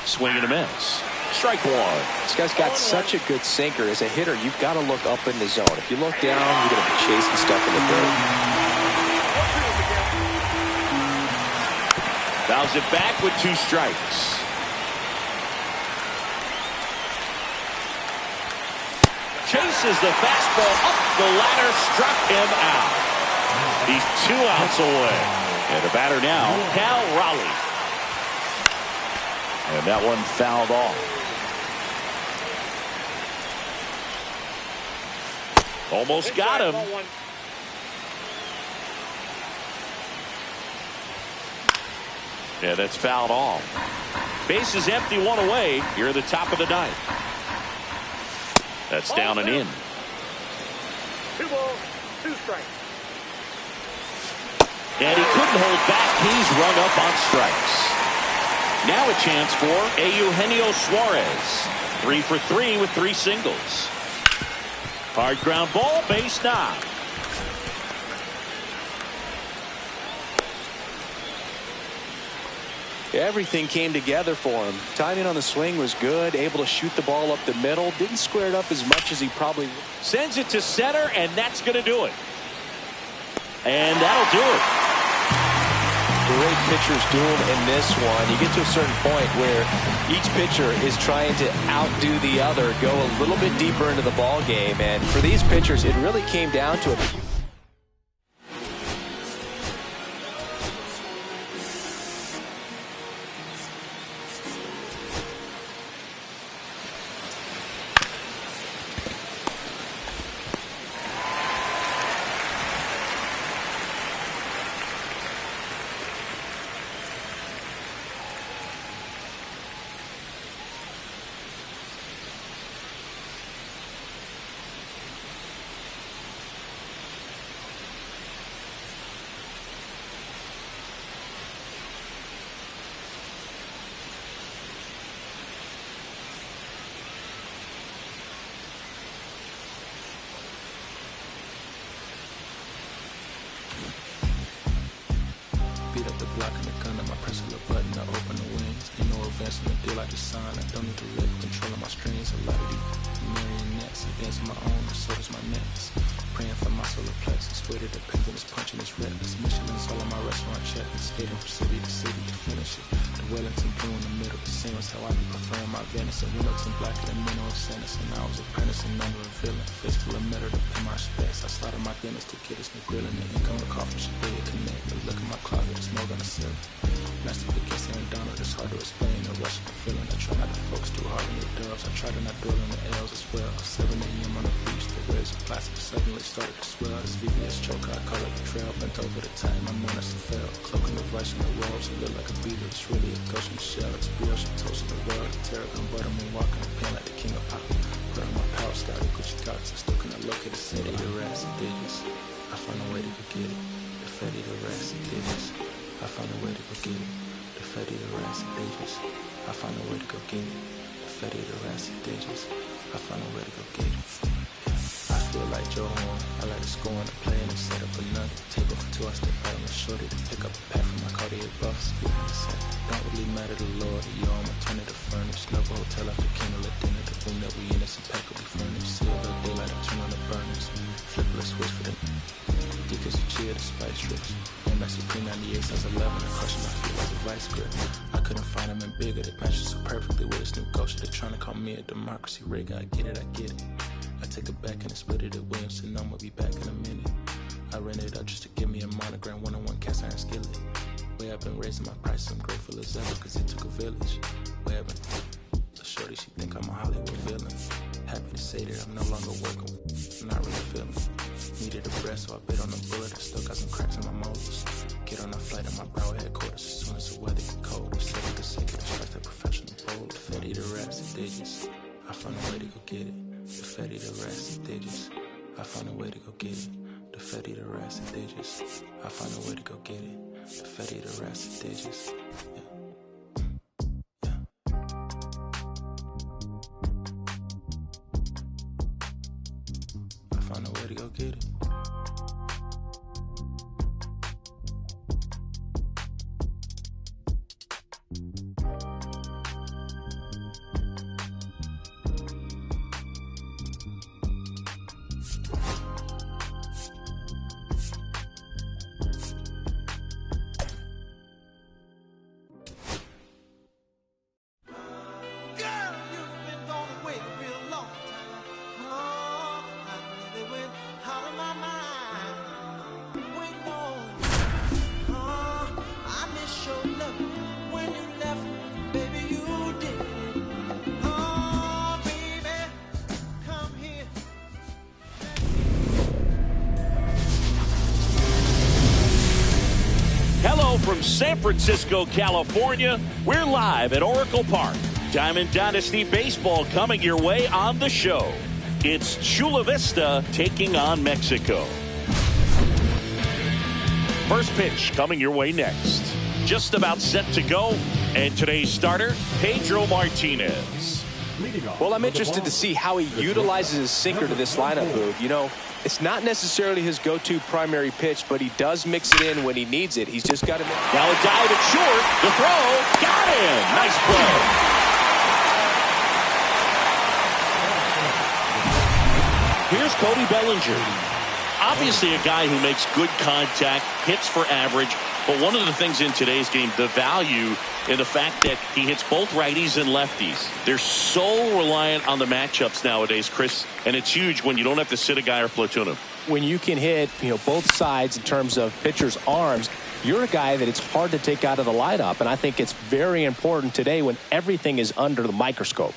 Swing and a miss. Strike 1. This guy's got such a good sinker. As a hitter, you've got to look up in the zone. If you look down, you're going to be chasing stuff in the dirt. Fouls it back with 2 strikes. Chases the fastball up the ladder, struck him out. He's 2 outs away. And the batter now, Cal Raleigh. And that one fouled off. Almost got him. Yeah, that's fouled off. Base is empty, 1 away. You're at the top of the 9th. That's down and in. 2 balls, 2 strikes. And he couldn't hold back. He's rung up on strikes. Now a chance for Eugenio Suarez. 3 for 3 with 3 singles. Hard ground ball, base knock. Everything came together for him. Timing on the swing was good, able to shoot the ball up the middle. Didn't square it up as much as he probably would. Sends it to center, and that's going to do it. And that'll do it. Great pitcher's duel in this one. You get to a certain point where each pitcher is trying to outdo the other, go a little bit deeper into the ball game. And for these pitchers, it really came down to a few. Beat up the block and the gun, I press a little button, I open the wings. Ain't no advance in the deal I just signed. I don't need to live controlling my strings. A lot of these marionettes, I dance on my own, but so does my nets. Praying for my solar plexus, way to depend on this punch and this rep. This Michelin's all on my restaurant check. Skating from city to city to finish it. The Wellington blue in the middle, the same as how I be preferring my Venice. And Wellington black and the mineral sentence. And I was apprenticing under a villain. Face full of metal to pay my respects. I slotted my dinners to get us new grilling. The income the car from Shabaya Connect. The look in my closet, the smoke on the ceiling. Master against Aaron Donald, it's hard to explain. The rush of the feeling. I try not to focus too hard on the dubs. I try to not dwell on the L's as well. 7 a.m. on the beach, the waves of plastic suddenly started to swell. This VVS choker, I call it the trail. Bent over the time, my mornings fell. Cloaking the vice in the robes, it look like a beater. It's really a Goshen shell. It's brioche, toasting the world. The tarragon butterman walking the pen like the king of pop. Put on my power scout, Gucci Cox. I still cannot locate the city, the rats and digits. I found a way to go get it. The Fetty, the rats and digits. I found a way to go get it. The Fetty, the rats and digits. I found a way to go get it. The Fetty, the rats and digits. I found a way to go get it. I feel like Joe Horn. I like to score on the play and set up another. Table for 2, I step out on the shorty to pick up a pack from my Cartier buffs. Give me a sec. Don't really matter to Lord. You on my turn to furnish. Love a hotel after candle at dinner. The room that we in is some pack will be furnished. See a little daylight and turn on the burners. Flip a switch for the because you cheer the spice strips. And that's a P98 since 11. I crushing my feet like a vice grip. I couldn't find them in bigger. The matches so this new ghost shit. They trying to call me a democracy rig. I get it, I get it. I take it back and I split it at Williamson. I'ma be back in a minute. I ran it up just to give me a monogram, one-on-one cast iron skillet. Way I've been raising my price, I'm grateful as ever, cause it took a village. Way I've been a shorty, she think I'm a Hollywood villain. Happy to say that I'm no longer working with, I'm not really feeling. Needed a breath, so I bit on the bullet. I still got some cracks in my molars. Get on a flight at my brow headquarters as soon as the weather get cold. I'm set up to sink it, strike that professional bold. The Fetty, the rats, the digits. I found a way to go get it. The Fetty, the rats, the digits. I found a way to go get it. The Fetty, the rats, the digits. I found a way to go get it. The Fetty, the rats, the digits. Yeah. Find a way to go get it. From San Francisco, California, we're live at Oracle Park. Diamond Dynasty Baseball coming your way on the show. It's Chula Vista taking on Mexico. First pitch coming your way next. Just about set to go. And today's starter, Pedro Martinez. Well, I'm interested to see how he utilizes his sinker to this lineup move. You know, it's not necessarily his go-to primary pitch, but he does mix it in when he needs it. He's just got to... Now a dive at short. The throw. Got him. Nice play. Here's Cody Bellinger. Obviously a guy who makes good contact, hits for average. But one of the things in today's game, the value in the fact that he hits both righties and lefties. They're so reliant on the matchups nowadays, Chris, and it's huge when you don't have to sit a guy or platoon him. When you can hit, both sides in terms of pitchers' arms, you're a guy that it's hard to take out of the lineup, and I think it's very important today when everything is under the microscope.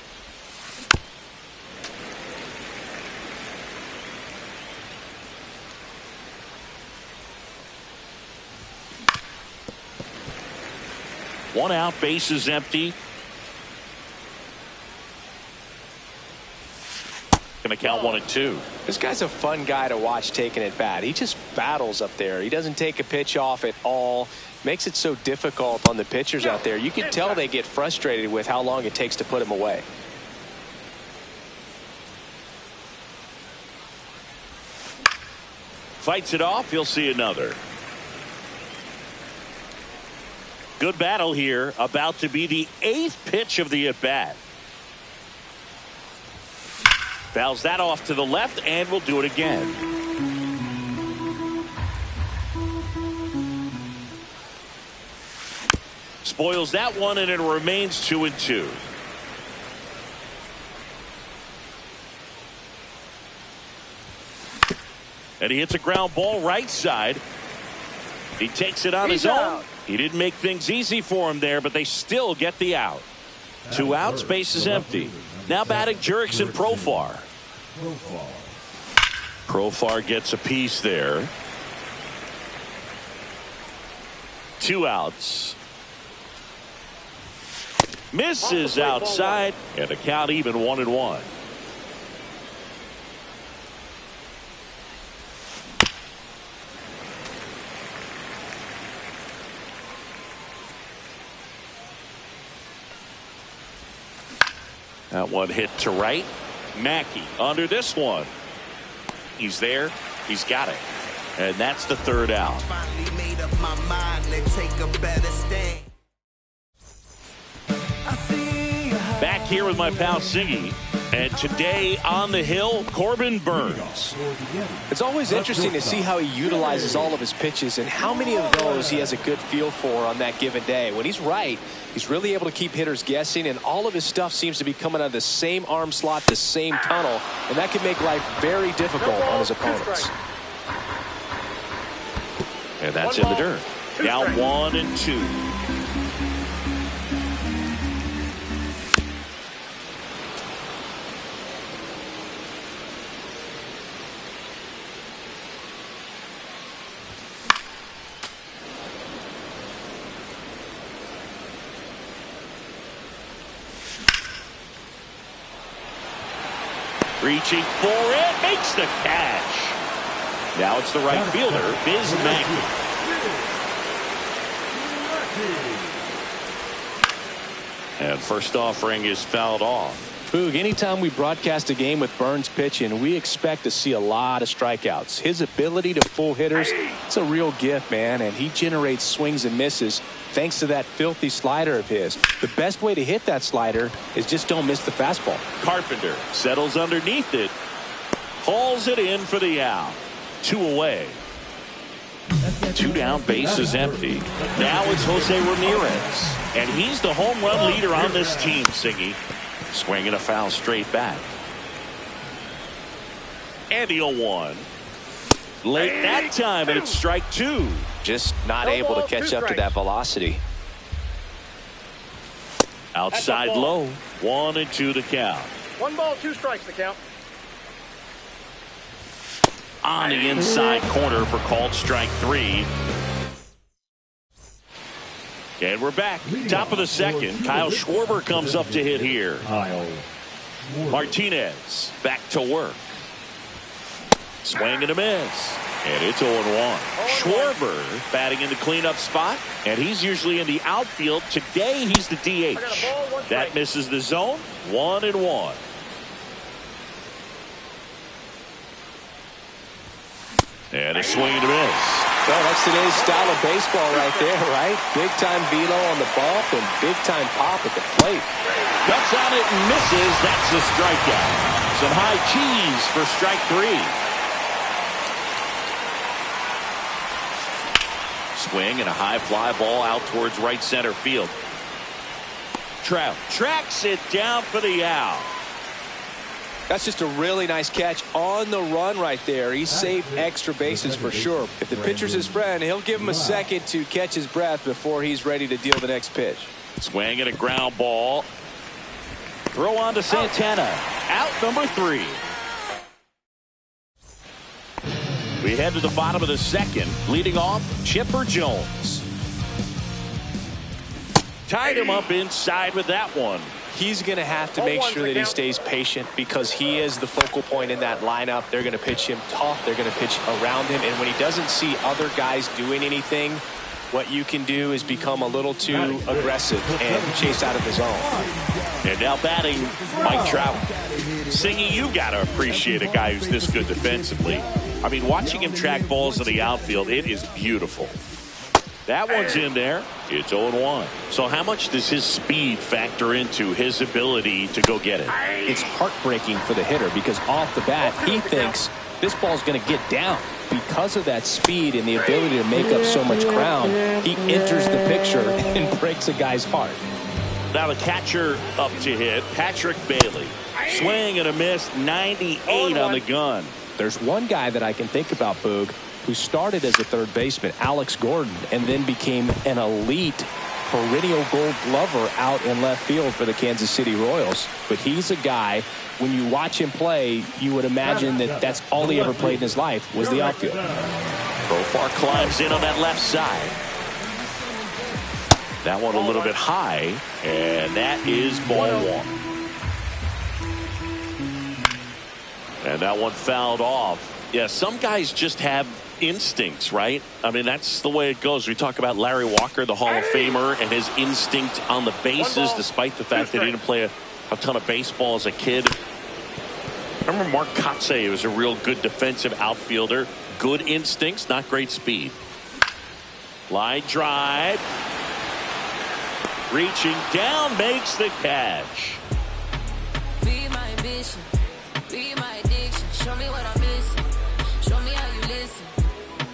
One out, base is empty. Gonna count 1-2. This guy's a fun guy to watch taking at bat. He just battles up there. He doesn't take a pitch off at all. Makes it so difficult on the pitchers out there. You can tell they get frustrated with how long it takes to put him away. Fights it off. You'll see another. Good battle here. About to be the 8th pitch of the at-bat. Fouls that off to the left, and we'll do it again. Spoils that one, and it remains 2-2. And he hits a ground ball right side. He takes it on his own. He didn't make things easy for him there, but they still get the out. 2 outs, base is empty. Now batting Jurickson Profar. Profar gets a piece there. 2 outs. Misses outside, and the count even 1-1. That one hit to right. Mackey under this one. He's there. He's got it. And that's the 3rd out. Finally made up my mind to take a better stand. Back here with my pal Siggy. And today on the hill, Corbin Burnes. It's always interesting to see how he utilizes all of his pitches and how many of those he has a good feel for on that given day. When he's right, he's really able to keep hitters guessing, and all of his stuff seems to be coming out of the same arm slot, the same tunnel, and that can make life very difficult on his opponents. And that's in the dirt. Now 1-2. Reaching for it, makes the catch. Now it's the right fielder, Biz Mackey. And first offering is fouled off. Boog, anytime we broadcast a game with Burnes pitching, we expect to see a lot of strikeouts. His ability to fool hitters, it's a real gift, man, and he generates swings and misses thanks to that filthy slider of his. The best way to hit that slider is just don't miss the fastball. Carpenter settles underneath it, hauls it in for the out. 2 away. 2 down, base is empty. Now it's Jose Ramirez, and he's the home run leader on this team, Singy. Swinging a foul straight back. And the 0-1. Late that time, and it's strike 2. Just not able to catch up to that velocity. Outside low. 1-2 to count. 1 ball, 2 strikes to count. On the inside corner for called strike 3. And we're back. Top of the second. Kyle Schwarber comes up to hit here. Martinez back to work. Swing and a miss. And it's 0-1. Schwarber batting in the cleanup spot. And he's usually in the outfield. Today he's the DH. That misses the zone. 1-1. And a swing and a miss. Well, that's today's style of baseball right there, right? Big-time velo on the bump and big-time pop at the plate. Cuts on it and misses. That's the strikeout. Some high cheese for strike 3. Swing and a high fly ball out towards right center field. Trout tracks it down for the out. That's just a really nice catch on the run right there. He saved extra bases for sure. If the pitcher's his friend, he'll give him a second to catch his breath before he's ready to deal the next pitch. Swing and a ground ball. Throw on to Santana. Out number 3. We head to the bottom of the second. Leading off, Chipper Jones. Tied him up inside with that one. He's going to have to make sure that he stays patient because he is the focal point in that lineup. They're going to pitch him tough. They're going to pitch around him. And when he doesn't see other guys doing anything, what you can do is become a little too aggressive and chase out of the zone. And now batting, Mike Trout. Singy, you got to appreciate a guy who's this good defensively. I mean, watching him track balls in the outfield, it is beautiful. That one's in there. It's 0-1. So how much does his speed factor into his ability to go get it? It's heartbreaking for the hitter because off the bat, he thinks this ball's going to get down. Because of that speed and the ability to make up so much ground, he enters the picture and breaks a guy's heart. Now the catcher up to hit, Patrick Bailey. Swing and a miss, 98 on the gun. There's one guy that I can think about, Boog, who started as a third baseman, Alex Gordon, and then became an elite perennial gold glover out in left field for the Kansas City Royals. But he's a guy, when you watch him play, you would imagine that that's all he ever played in his life was the outfield. Profar climbs in on that left side. That one a little bit high, and that is ball 1. And that one fouled off. Yeah, some guys just have instincts, right? I mean, that's the way it goes. We talk about Larry Walker, the Hall of Famer, and his instinct on the bases, despite the fact that he didn't play a ton of baseball as a kid. I remember Mark Kotsay was a real good defensive outfielder. Good instincts, not great speed. Line drive. Reaching down, makes the catch. mission. Be my addiction. Show me what I'm missing. Show me how you listen.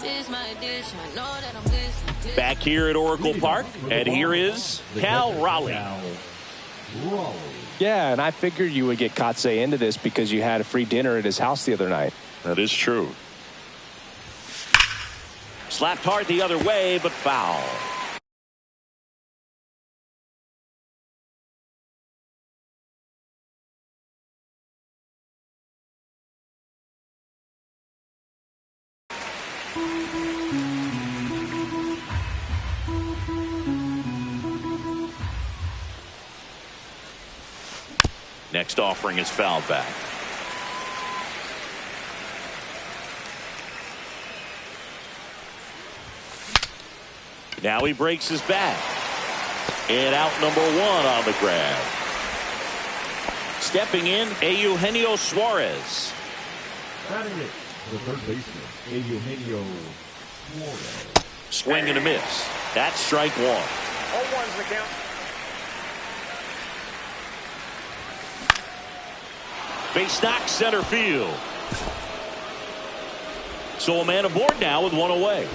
This my addiction. I know that I'm listening. Back here at Oracle Park, and here is Cal Raleigh. Yeah, and I figured you would get Kotsay into this because you had a free dinner at his house the other night. That is true. Slapped hard the other way, but foul. Next offering is fouled back. Now he breaks his back. And out number one on the grab. Stepping in, Eugenio Suarez. Batting it, the third baseman, Eugenio Suarez. Swing and a miss. That's strike one. 0-1's the count. Base knock center field. So a man aboard now with one away.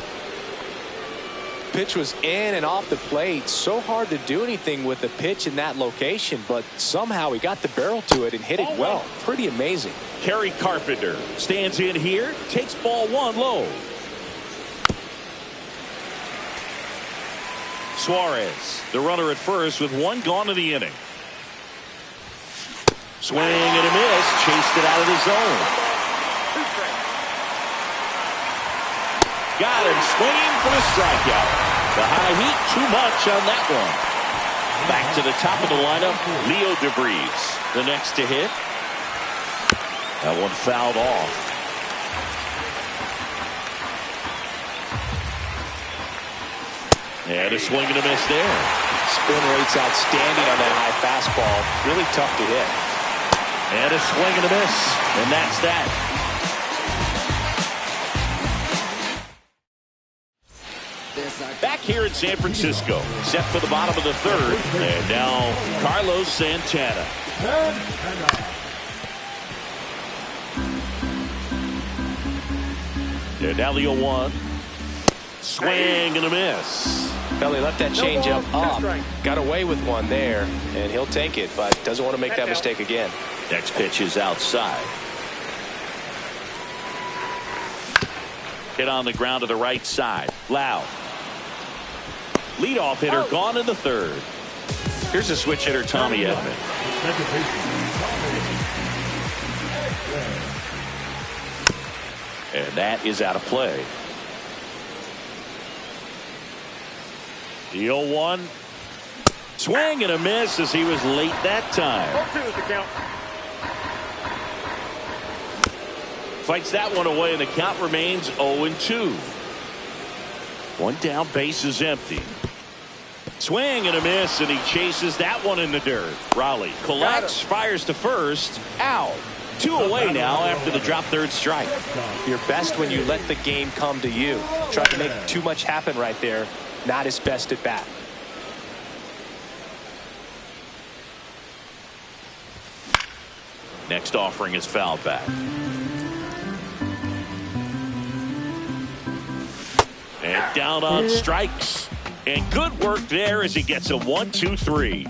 Pitch was in and off the plate. So hard to do anything with the pitch in that location, but somehow he got the barrel to it and hit it well. Pretty amazing. Kerry Carpenter stands in here, takes ball one low. Suarez, the runner at first with one gone in the inning. Swing and a miss, chased it out of the zone. Got him swinging for the strikeout. The high heat, too much on that one. Back to the top of the lineup, Leo DeVries, the next to hit. That one fouled off. And a swing and a miss there. Spin rate's outstanding on that high fastball. Really tough to hit. And a swing and a miss. And that's that. Back here in San Francisco, set for the bottom of the third. And now Carlos Santana. And now the 0-1. Swing and a miss. Belly left that changeup up. Got away with one there, and he'll take it, but doesn't want to make that mistake again. Next pitch is outside. Hit on the ground to the right side. Loud. Leadoff hitter gone in the third. Here's a switch hitter, Tommy Edman. And that is out of play. The 0-1. Swing and a miss as he was late that time. 0-2 is the count. Fights that one away, and the count remains 0-2. One down, base is empty. Swing and a miss, and he chases that one in the dirt. Raleigh collects, fires to first, out. Two away now after the drop third strike. You're best when you let the game come to you. Tried to make too much happen right there. Not his best at bat. Next offering is fouled back. And down on strikes. And good work there as he gets a 1-2-3.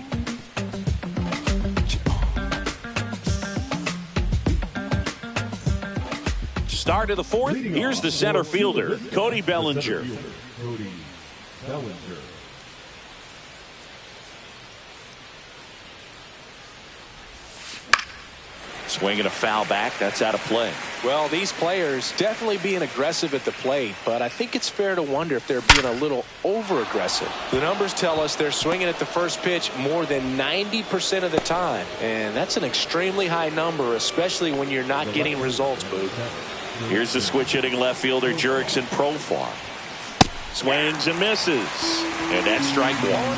Start of the fourth. Here's the center fielder, Cody Bellinger. Cody Bellinger. Swinging a foul back. That's out of play. Well, these players definitely being aggressive at the plate, but I think it's fair to wonder if they're being a little over-aggressive. The numbers tell us they're swinging at the first pitch more than 90% of the time, and that's an extremely high number, especially when you're not getting results, Boog. Here's the switch hitting left fielder, Jurickson Profar. Swings and misses. And that's strike one.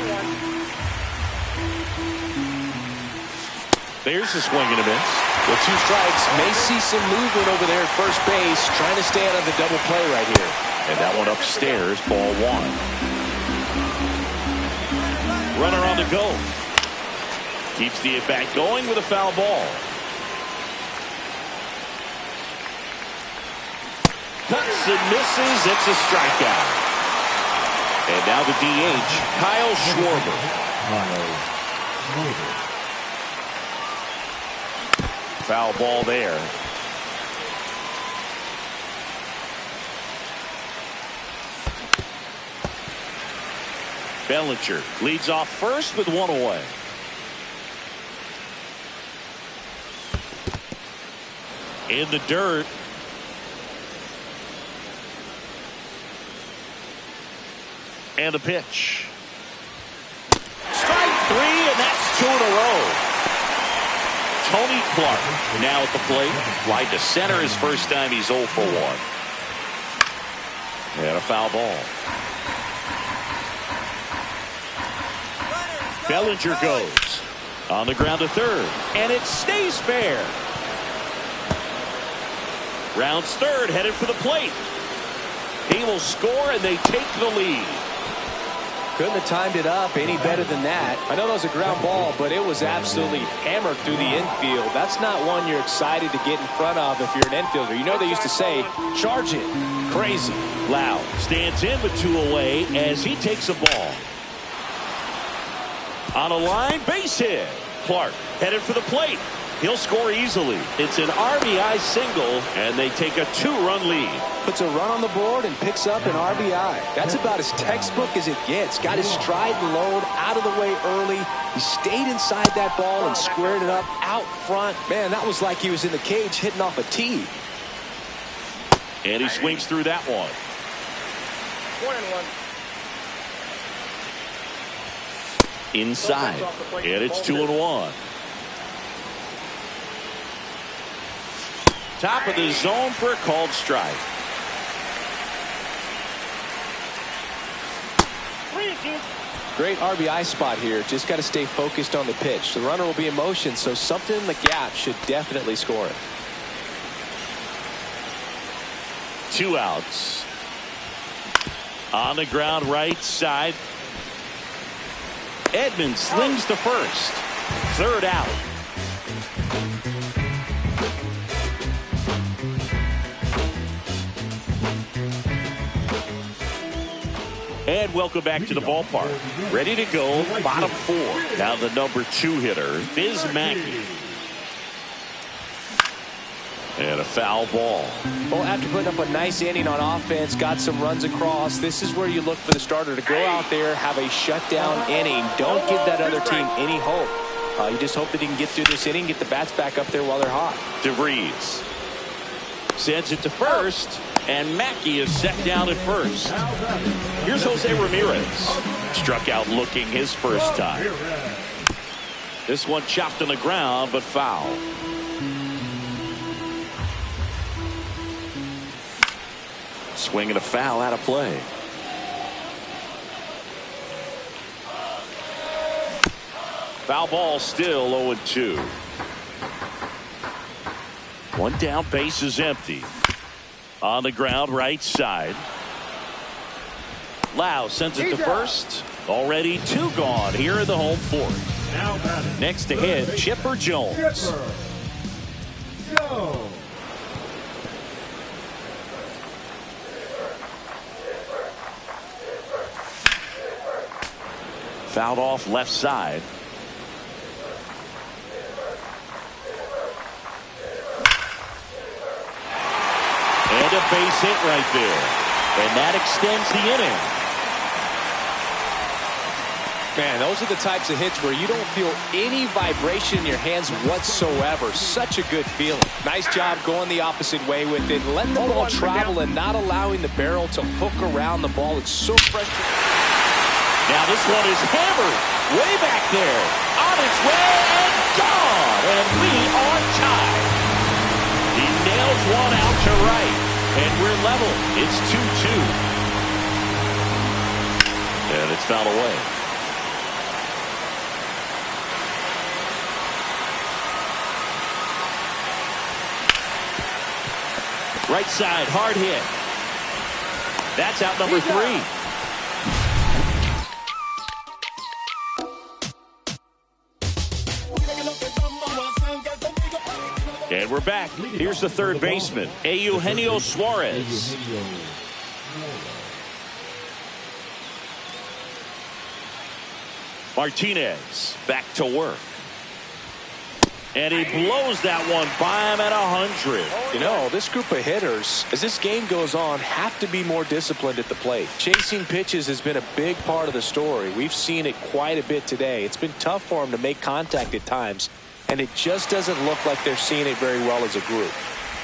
There's the swing and a miss. With two strikes, may see some movement over there at first base, trying to stay out of the double play right here. And that one upstairs, ball one. Runner on the go. Keeps the at-bat going with a foul ball. cuts and misses. It's a strikeout. And now the DH, Kyle Schwarber. Foul ball there. Bellinger leads off first with one away. In the dirt. And a pitch. Strike three, and that's two in a row. Tony Clark now at the plate. Wide to center his first time. He's 0 for 1. And a foul ball. Bellinger goes on the ground to third, and it stays fair. Rounds third, headed for the plate. He will score, and they take the lead. Couldn't have timed it up any better than that. I know that was a ground ball, but it was absolutely hammered through the infield. That's not one you're excited to get in front of if you're an infielder. You know they used to say, charge it. Crazy. Lau stands in with two away as he takes a ball. On a line, base hit. Clark headed for the plate. He'll score easily. It's an RBI single, and they take a 2-run lead. Puts a run on the board and picks up an RBI. That's about as textbook as it gets. Got his stride and load out of the way early. He stayed inside that ball and squared it up out front. Man, that was like he was in the cage hitting off a tee. And he swings through that one. 1-1. Inside, and it's 2-1. Top of the zone for a called strike. Great RBI spot here. Just got to stay focused on the pitch. The runner will be in motion, so something in the gap should definitely score it. 2 outs. On the ground right side. Edman slings to first. 3rd out. And welcome back to the ballpark. Ready to go, bottom 4. Now the number 2 hitter, Biz Mackey. And a foul ball. Well, after putting up a nice inning on offense, got some runs across, this is where you look for the starter to go out there, have a shutdown inning. Don't give that other team any hope. You just hope that he can get through this inning, get the bats back up there while they're hot. DeVries sends it to first, and Mackey is set down at first. Here's Jose Ramirez. Struck out looking his first time. This one chopped on the ground, but foul. Swing and a foul out of play. Foul ball still 0-2. One down, base is empty. On the ground, right side. Lau sends it to first. Already 2 gone here in the home 4th. Next to hit, Chipper Jones. Fouled off left side. And a base hit right there. And that extends the inning. Man, those are the types of hits where you don't feel any vibration in your hands whatsoever. Such a good feeling. Nice job going the opposite way with it. Letting the ball travel and not allowing the barrel to hook around the ball. It's so frustrating. Now this one is hammered way back there. On its way and gone. And we are tied. He nails one out to right. And we're level. It's 2-2. And it's fouled away. Right side, hard hit. That's out number 3. And we're back. Here's the third baseman, Eugenio Suarez. Martinez back to work. And he blows that one by him at 100. You know, this group of hitters, as this game goes on, have to be more disciplined at the plate. Chasing pitches has been a big part of the story. We've seen it quite a bit today. It's been tough for them to make contact at times, and it just doesn't look like they're seeing it very well as a group.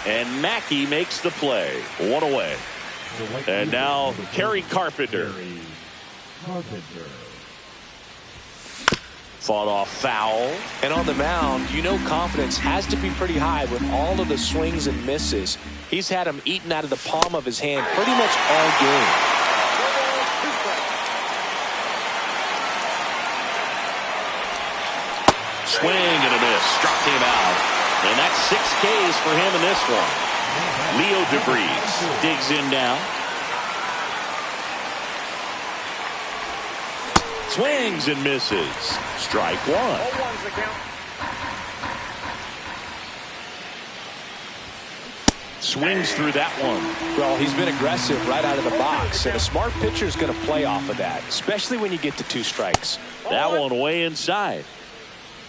And Mackey makes the play. One away. And now Kerry Carpenter. Fought off foul. And on the mound, you know confidence has to be pretty high with all of the swings and misses. He's had them eaten out of the palm of his hand pretty much all game. Swing and a miss. Struck him out. And that's 6 Ks for him in this one. Leo DeVries digs in now. Swings and misses. Strike one. Swings through that one. Well, he's been aggressive right out of the box, and a smart pitcher is going to play off of that, especially when you get to 2 strikes. That one way inside.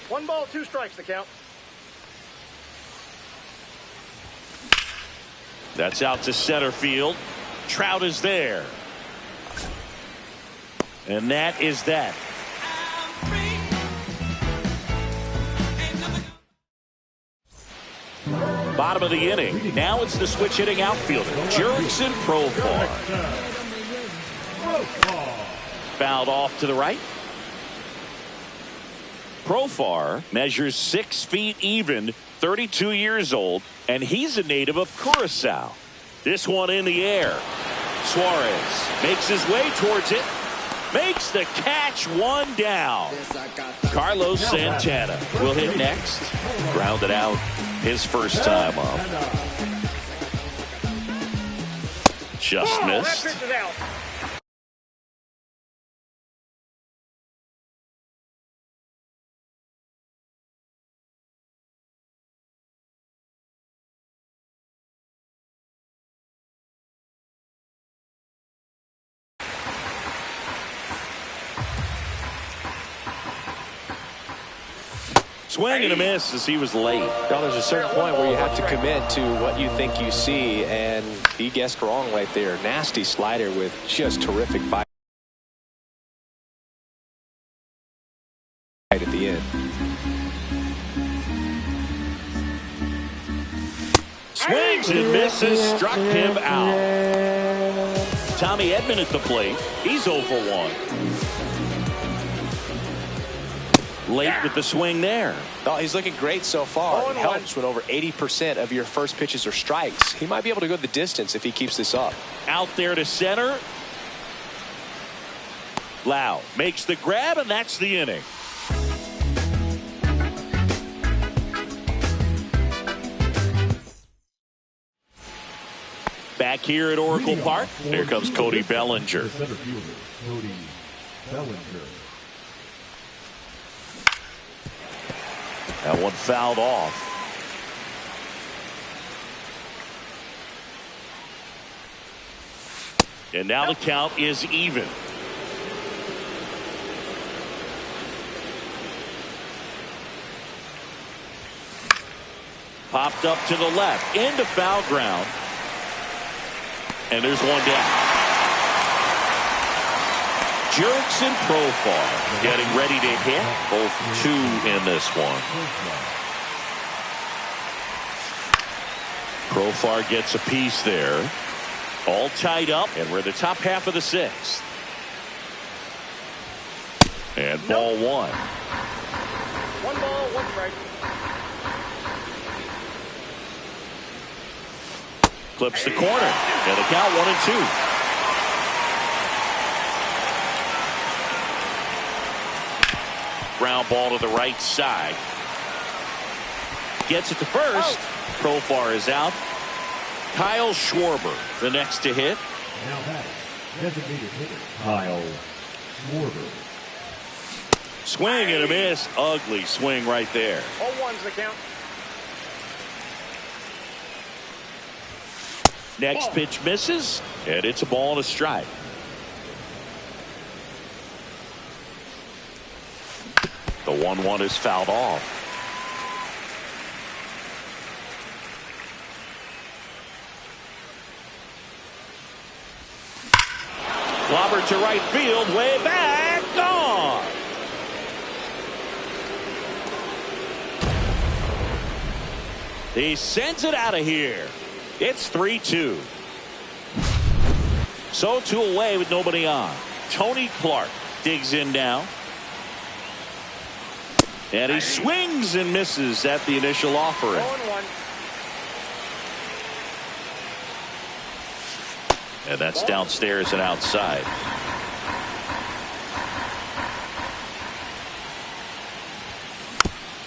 1 ball, 2 strikes the count. That's out to center field. Trout is there. And that is that. Bottom of the inning. Now it's the switch hitting outfielder, Jurickson Profar. Fouled off to the right. Profar measures 6 feet even, 32 years old, and he's a native of Curacao. This one in the air. Suarez makes his way towards it. Makes the catch, 1 down. Carlos Santana will hit next. Grounded out his first time up. Just missed. Swing and a miss as he was late. Well, there's a certain point where you have to commit to what you think you see, and he guessed wrong right there. Nasty slider with just terrific bite at the end. Swings and misses, struck him out. Tommy Edman at the plate. He's 0 for 1. Late with the swing there. Oh, he's looking great so far. It helps when over 80% of your first pitches are strikes. He might be able to go the distance if he keeps this up. Out there to center. Lau makes the grab, and that's the inning. Back here at Oracle Park, here comes Cody Bellinger. Cody Bellinger. That one fouled off. And now the count is even. Popped up to the left, into foul ground. And there's 1 down. Jurickson Profar getting ready to hit. Both 2 in this one. Profar gets a piece there. All tied up, and we're in the top half of the 6th. And ball 1. 1 ball, 1 strike. Clips the corner. And the count 1 and 2. Ground ball to the right side. Gets it to first. Profar is out. Kyle Schwarber, the next to hit. Now batting, designated hitter, Kyle Schwarber. Swing and a miss. Ugly swing right there. 0-1's the count. Next pitch misses, and it's a ball and a strike. The 1-1 is fouled off. Clobber to right field, way back, gone. He sends it out of here. It's 3-2. So 2 away with nobody on. Tony Clark digs in now. And he swings and misses at the initial offering. 0-1. And that's downstairs and outside.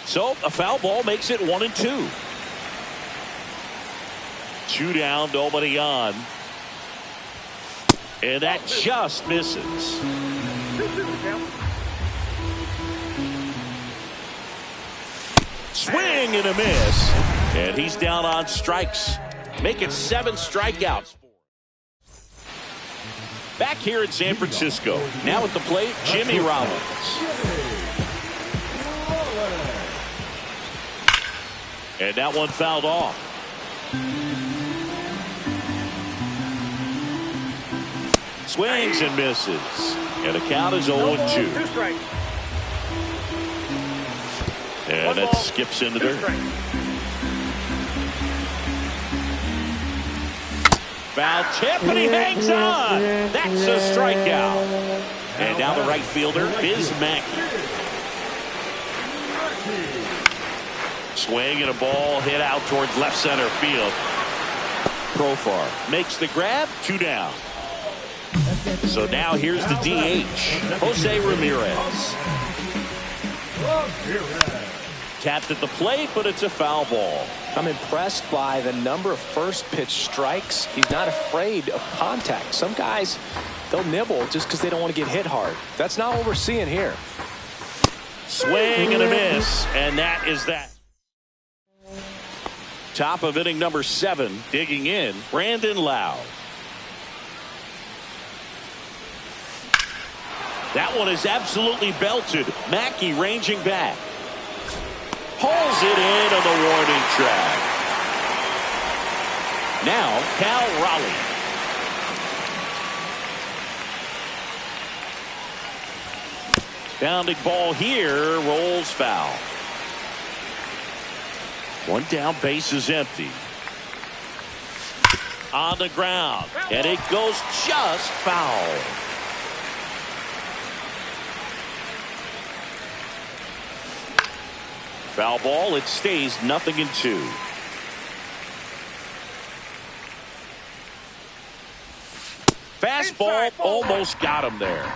So a foul ball makes it 1-2. 2 down, nobody on. And that just misses. Swing and a miss. And he's down on strikes. Make it 7 strikeouts. Back here in San Francisco. Now at the plate, Jimmy Rollins. And that one fouled off. Swings and misses. And the count is 0-2. 2 strikes. And that skips into dirt. Foul tip, and he hangs on. That's a strikeout. And now the right fielder, Biz Mackey. Swing and a ball hit out towards left center field. Profar makes the grab, 2 down. So now here's the DH, Jose Ramirez. Tapped at the plate, but it's a foul ball. I'm impressed by the number of first pitch strikes. He's not afraid of contact. Some guys, they'll nibble just because they don't want to get hit hard. That's not what we're seeing here. Swing and a miss, and that is that. Top of inning number 7, digging in, Brandon Lowe. That one is absolutely belted. Mackey ranging back. Pulls it in on the warning track. Now, Cal Raleigh. Bounding ball here, rolls foul. 1 down, base is empty. On the ground, and it goes just foul. Foul ball, it stays 0-2. Fastball almost got him there.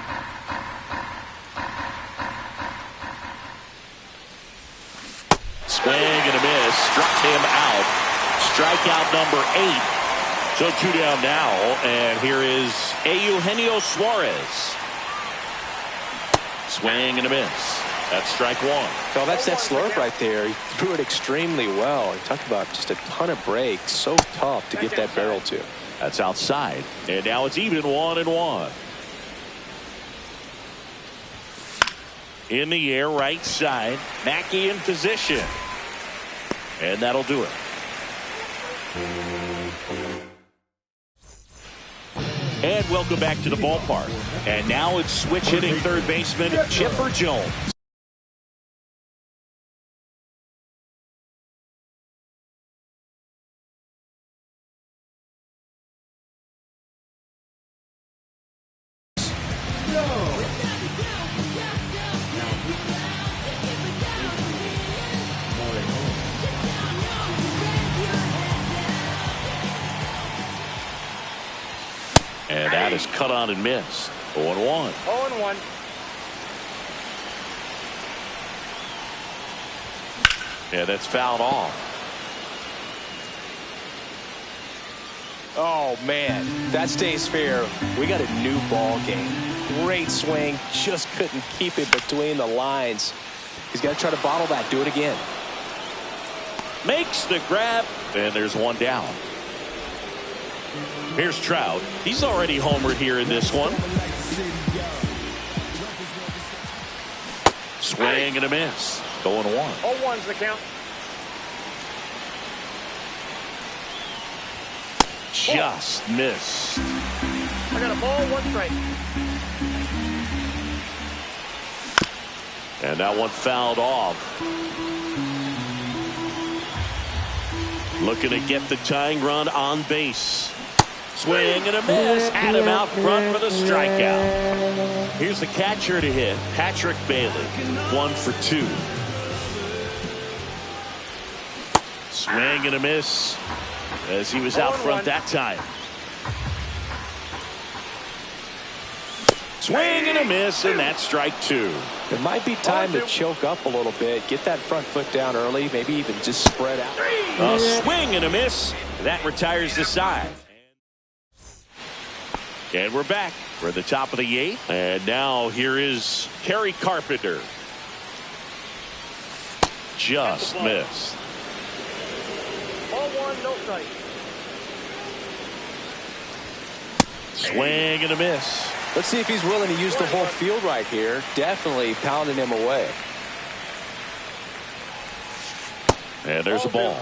Swing and a miss, struck him out. Strikeout number 8. So 2 down now, and here is Eugenio Suarez. Swing and a miss. That's strike 1. Oh, that's that slurve right there. He threw it extremely well. He talked about just a ton of breaks. So tough to get that barrel to. That's outside. And now it's even 1-1. In the air, right side. Mackey in position. And that'll do it. And welcome back to the ballpark. And now it's switch hitting third baseman Chipper Jones. And that is cut on and missed. 0-1. 0-1. Yeah, that's fouled off. Oh, man, that stays fair. We got a new ball game. Great swing. Just couldn't keep it between the lines. He's got to try to bottle that. Do it again. Makes the grab. And there's 1 down. Here's Trout. He's already homered here in this one. Swing and a miss. 0-1. 0-1's the count. Just missed. I got a ball, 1 strike. And that one fouled off. Looking to get the tying run on base. Swing and a miss. Adam out front for the strikeout. Here's the catcher to hit, Patrick Bailey. 1 for 2. Swing and a miss as he was out front that time. Swing and a miss, and that's strike 2. It might be time to choke up a little bit. Get that front foot down early. Maybe even just spread out. A swing and a miss. That retires the side. And we're back for the top of the 8th. And now here is Kerry Carpenter. Just missed. Ball 1, no strike. Swing and a miss. Let's see if he's willing to use the whole field right here. Definitely pounding him away. And there's a ball.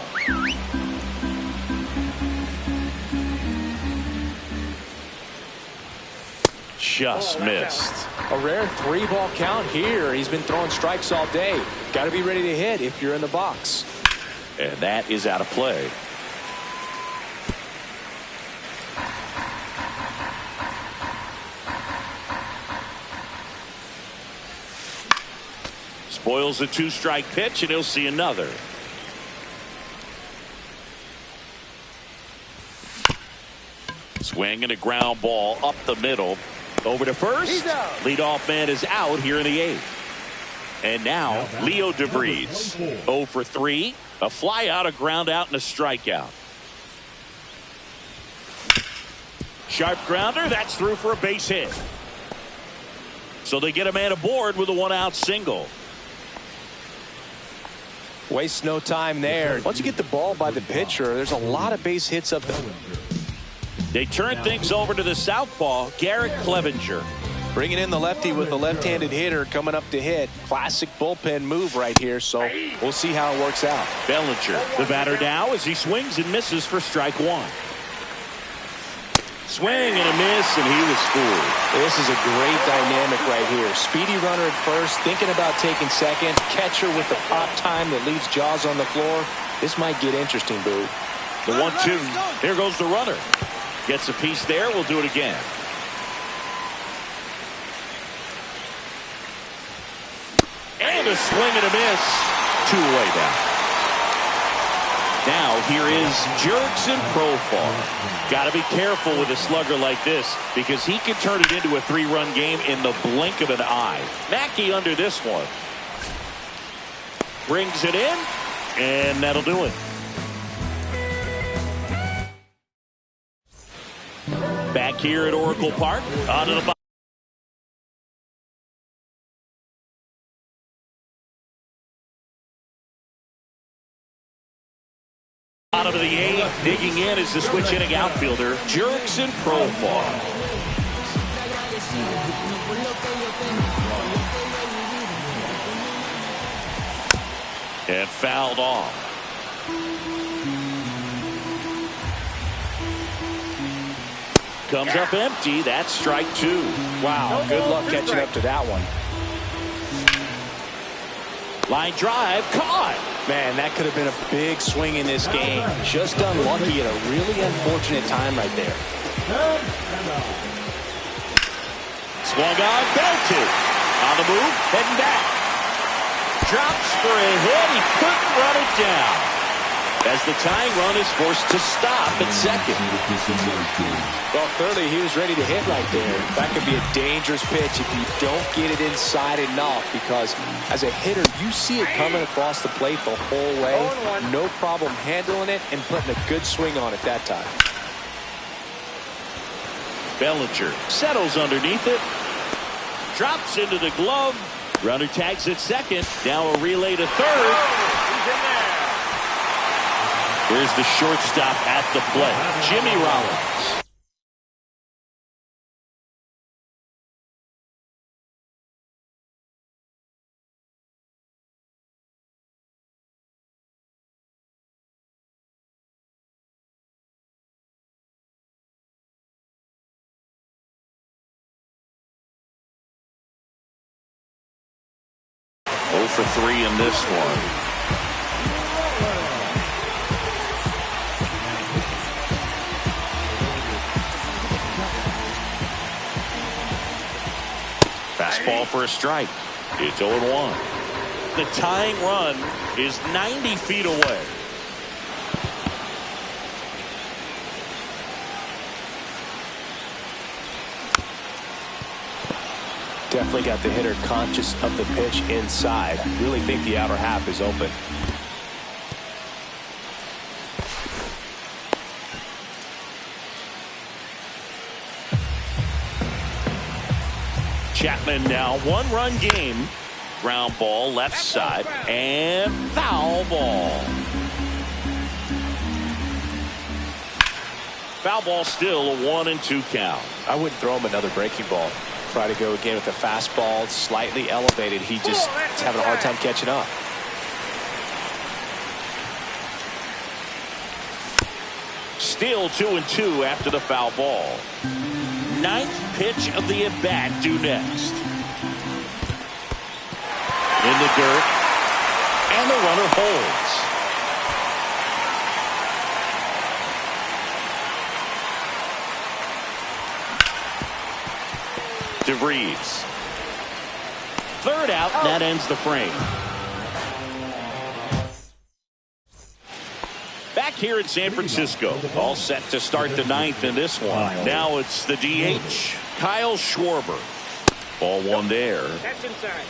Just missed. A rare 3-ball count here. He's been throwing strikes all day. Got to be ready to hit if you're in the box. And that is out of play. Spoils a 2-strike pitch, and he'll see another. Swing and a ground ball up the middle. Over to first. Leadoff man is out here in the 8th. And now Leo DeVries. 0 for 3. A fly out, a ground out, and a strikeout. Sharp grounder. That's through for a base hit. So they get a man aboard with a 1-out single. Waste no time there. Once you get the ball by the pitcher, there's a lot of base hits up there. They turn things over to the southpaw, Garrett Clevenger. Bringing in the lefty with a left-handed hitter coming up to hit. Classic bullpen move right here, so we'll see how it works out. Bellinger, the batter now as he swings and misses for strike 1. Swing and a miss, and he was fooled. This is a great dynamic right here. Speedy runner at first, thinking about taking second. Catcher with the pop time that leaves Jaws on the floor. This might get interesting, Boo. The 1-2. Here goes the runner. Gets a piece there. We'll do it again. And a swing and a miss. 2 away now. Now here is Jurickson Profar. Got to be careful with a slugger like this because he can turn it into a 3-run game in the blink of an eye. Mackey under this one. Brings it in, and that'll do it. Back here at Oracle Park, onto the bottom of the 8th. Digging in is the switch hitting outfielder, Jurickson Profar. And fouled off. Comes up empty. That's strike 2. Wow, good luck catching up to that one. Line drive, caught. Man, that could have been a big swing in this game. Just unlucky at a really unfortunate time right there. Swung on, belted. On the move, heading back. Drops for a hit. He couldn't run it down. As the tying run is forced to stop at second. Well, clearly he was ready to hit right there. That could be a dangerous pitch if you don't get it inside enough, because as a hitter, you see it coming across the plate the whole way. No problem handling it and putting a good swing on it that time. Bellinger settles underneath it. Drops into the glove. Runner tags at second. Now a relay to third. He's in there. Here's the shortstop at the plate, Jimmy Rollins. For 3 in this one. Fastball for a strike. It's 0-1. The tying run is 90 feet away. Definitely got the hitter conscious of the pitch inside. Really think the outer half is open. Chapman now 1-run game. Ground ball left side and foul ball. Foul ball still a 1-2 count. I wouldn't throw him another breaking ball. Try to go again with the fastball slightly elevated. He just is having a hard time catching up. Still 2-2 after the foul ball. 9th pitch of the at-bat due next. In the dirt. And the runner holds. DeVries. Third out, that ends the frame. Back here in San Francisco, all set to start the 9th in this one. Now it's the DH, Kyle Schwarber. Ball 1 there. That's inside.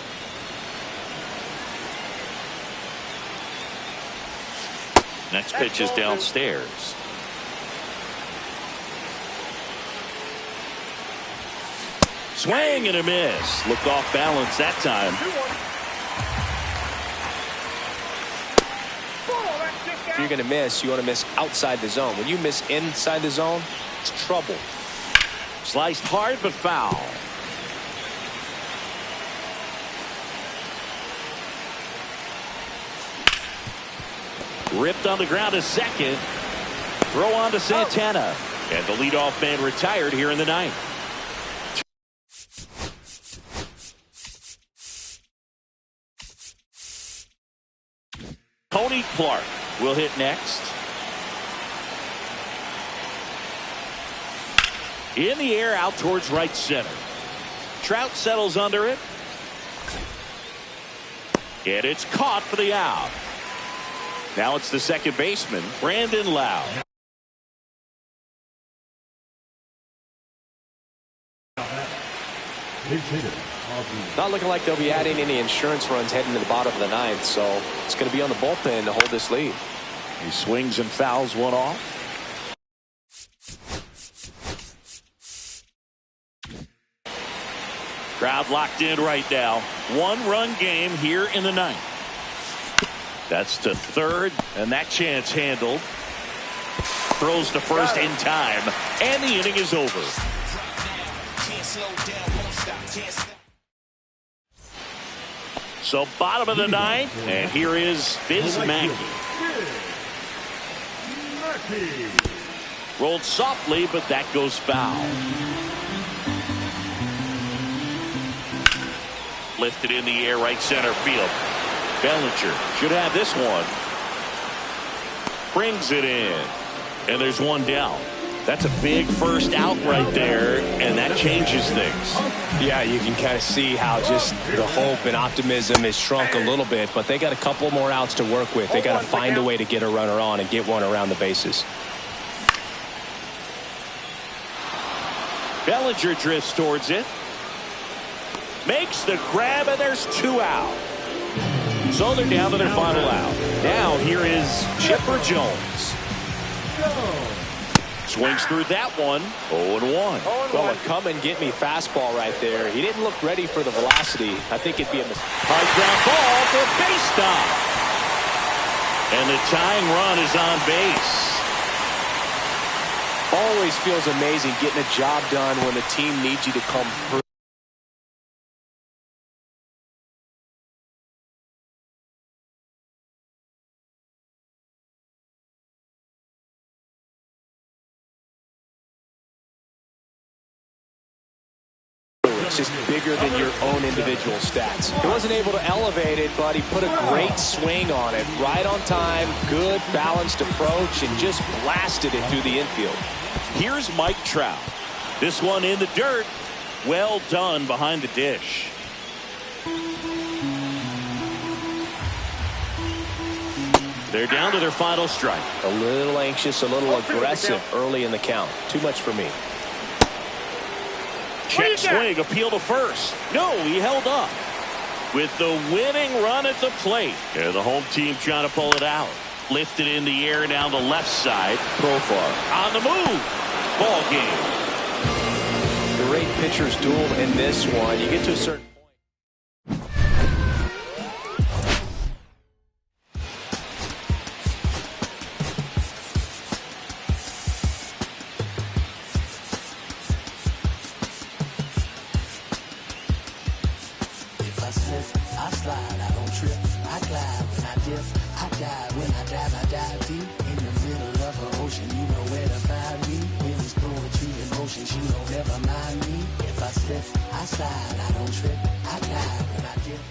Next pitch is downstairs. Swing and a miss. Looked off balance that time. If you're going to miss, you want to miss outside the zone. When you miss inside the zone, it's trouble. Sliced hard but foul. Ripped on the ground to second. Throw on to Santana. And the leadoff man retired here in the 9th. Tony Clark will hit next. In the air out towards right center. Trout settles under it. And it's caught for the out. Now it's the second baseman, Brandon Lowe. Not looking like they'll be adding any insurance runs heading to the bottom of the 9th, so it's going to be on the bullpen to hold this lead. He swings and fouls one off. Crowd locked in right now. 1-run game here in the 9th. That's to third, and that chance handled. Throws to first in time, and the inning is over. So bottom of the 9th, and here is Biz Mackey. Rolled softly, but that goes foul. Lifted in the air, right center field. Bellinger should have this one. Brings it in. And there's one down. That's a big first out right there, and that changes things. Yeah, you can kind of see how just the hope and optimism has shrunk a little bit, but they got a couple more outs to work with. They got to find a way to get a runner on and get one around the bases. Bellinger drifts towards it. Makes the grab, and there's 2 out. So they're down to their final out. Now here is Chipper Jones. Swings through that one. 0-1. Well, a come and get me fastball right there. He didn't look ready for the velocity. I think it'd be a mistake. Hard ground ball for a base stop. And the tying run is on base. Always feels amazing getting a job done when the team needs you to come through. It's just bigger than your own individual stats. He wasn't able to elevate it, but he put a great swing on it. Right on time, good balanced approach, and just blasted it through the infield. Here's Mike Trout. This one in the dirt. Well done behind the dish. They're down to their final strike. A little anxious, a little aggressive early in the count. Too much for me. Check swing, appeal to first. No, he held up. With the winning run at the plate. Yeah, the home team trying to pull it out. Lifted in the air down the left side. Profar on the move. Ball game. Great pitcher's duel in this one. You get to a certain point. I slide, I don't trip, I glide when I dip, I dive when I dive deep in the middle of the ocean. You know where to find me. When it's poetry in motions, you don't ever mind me. If I slip, I slide, I don't trip, I glide when I dip.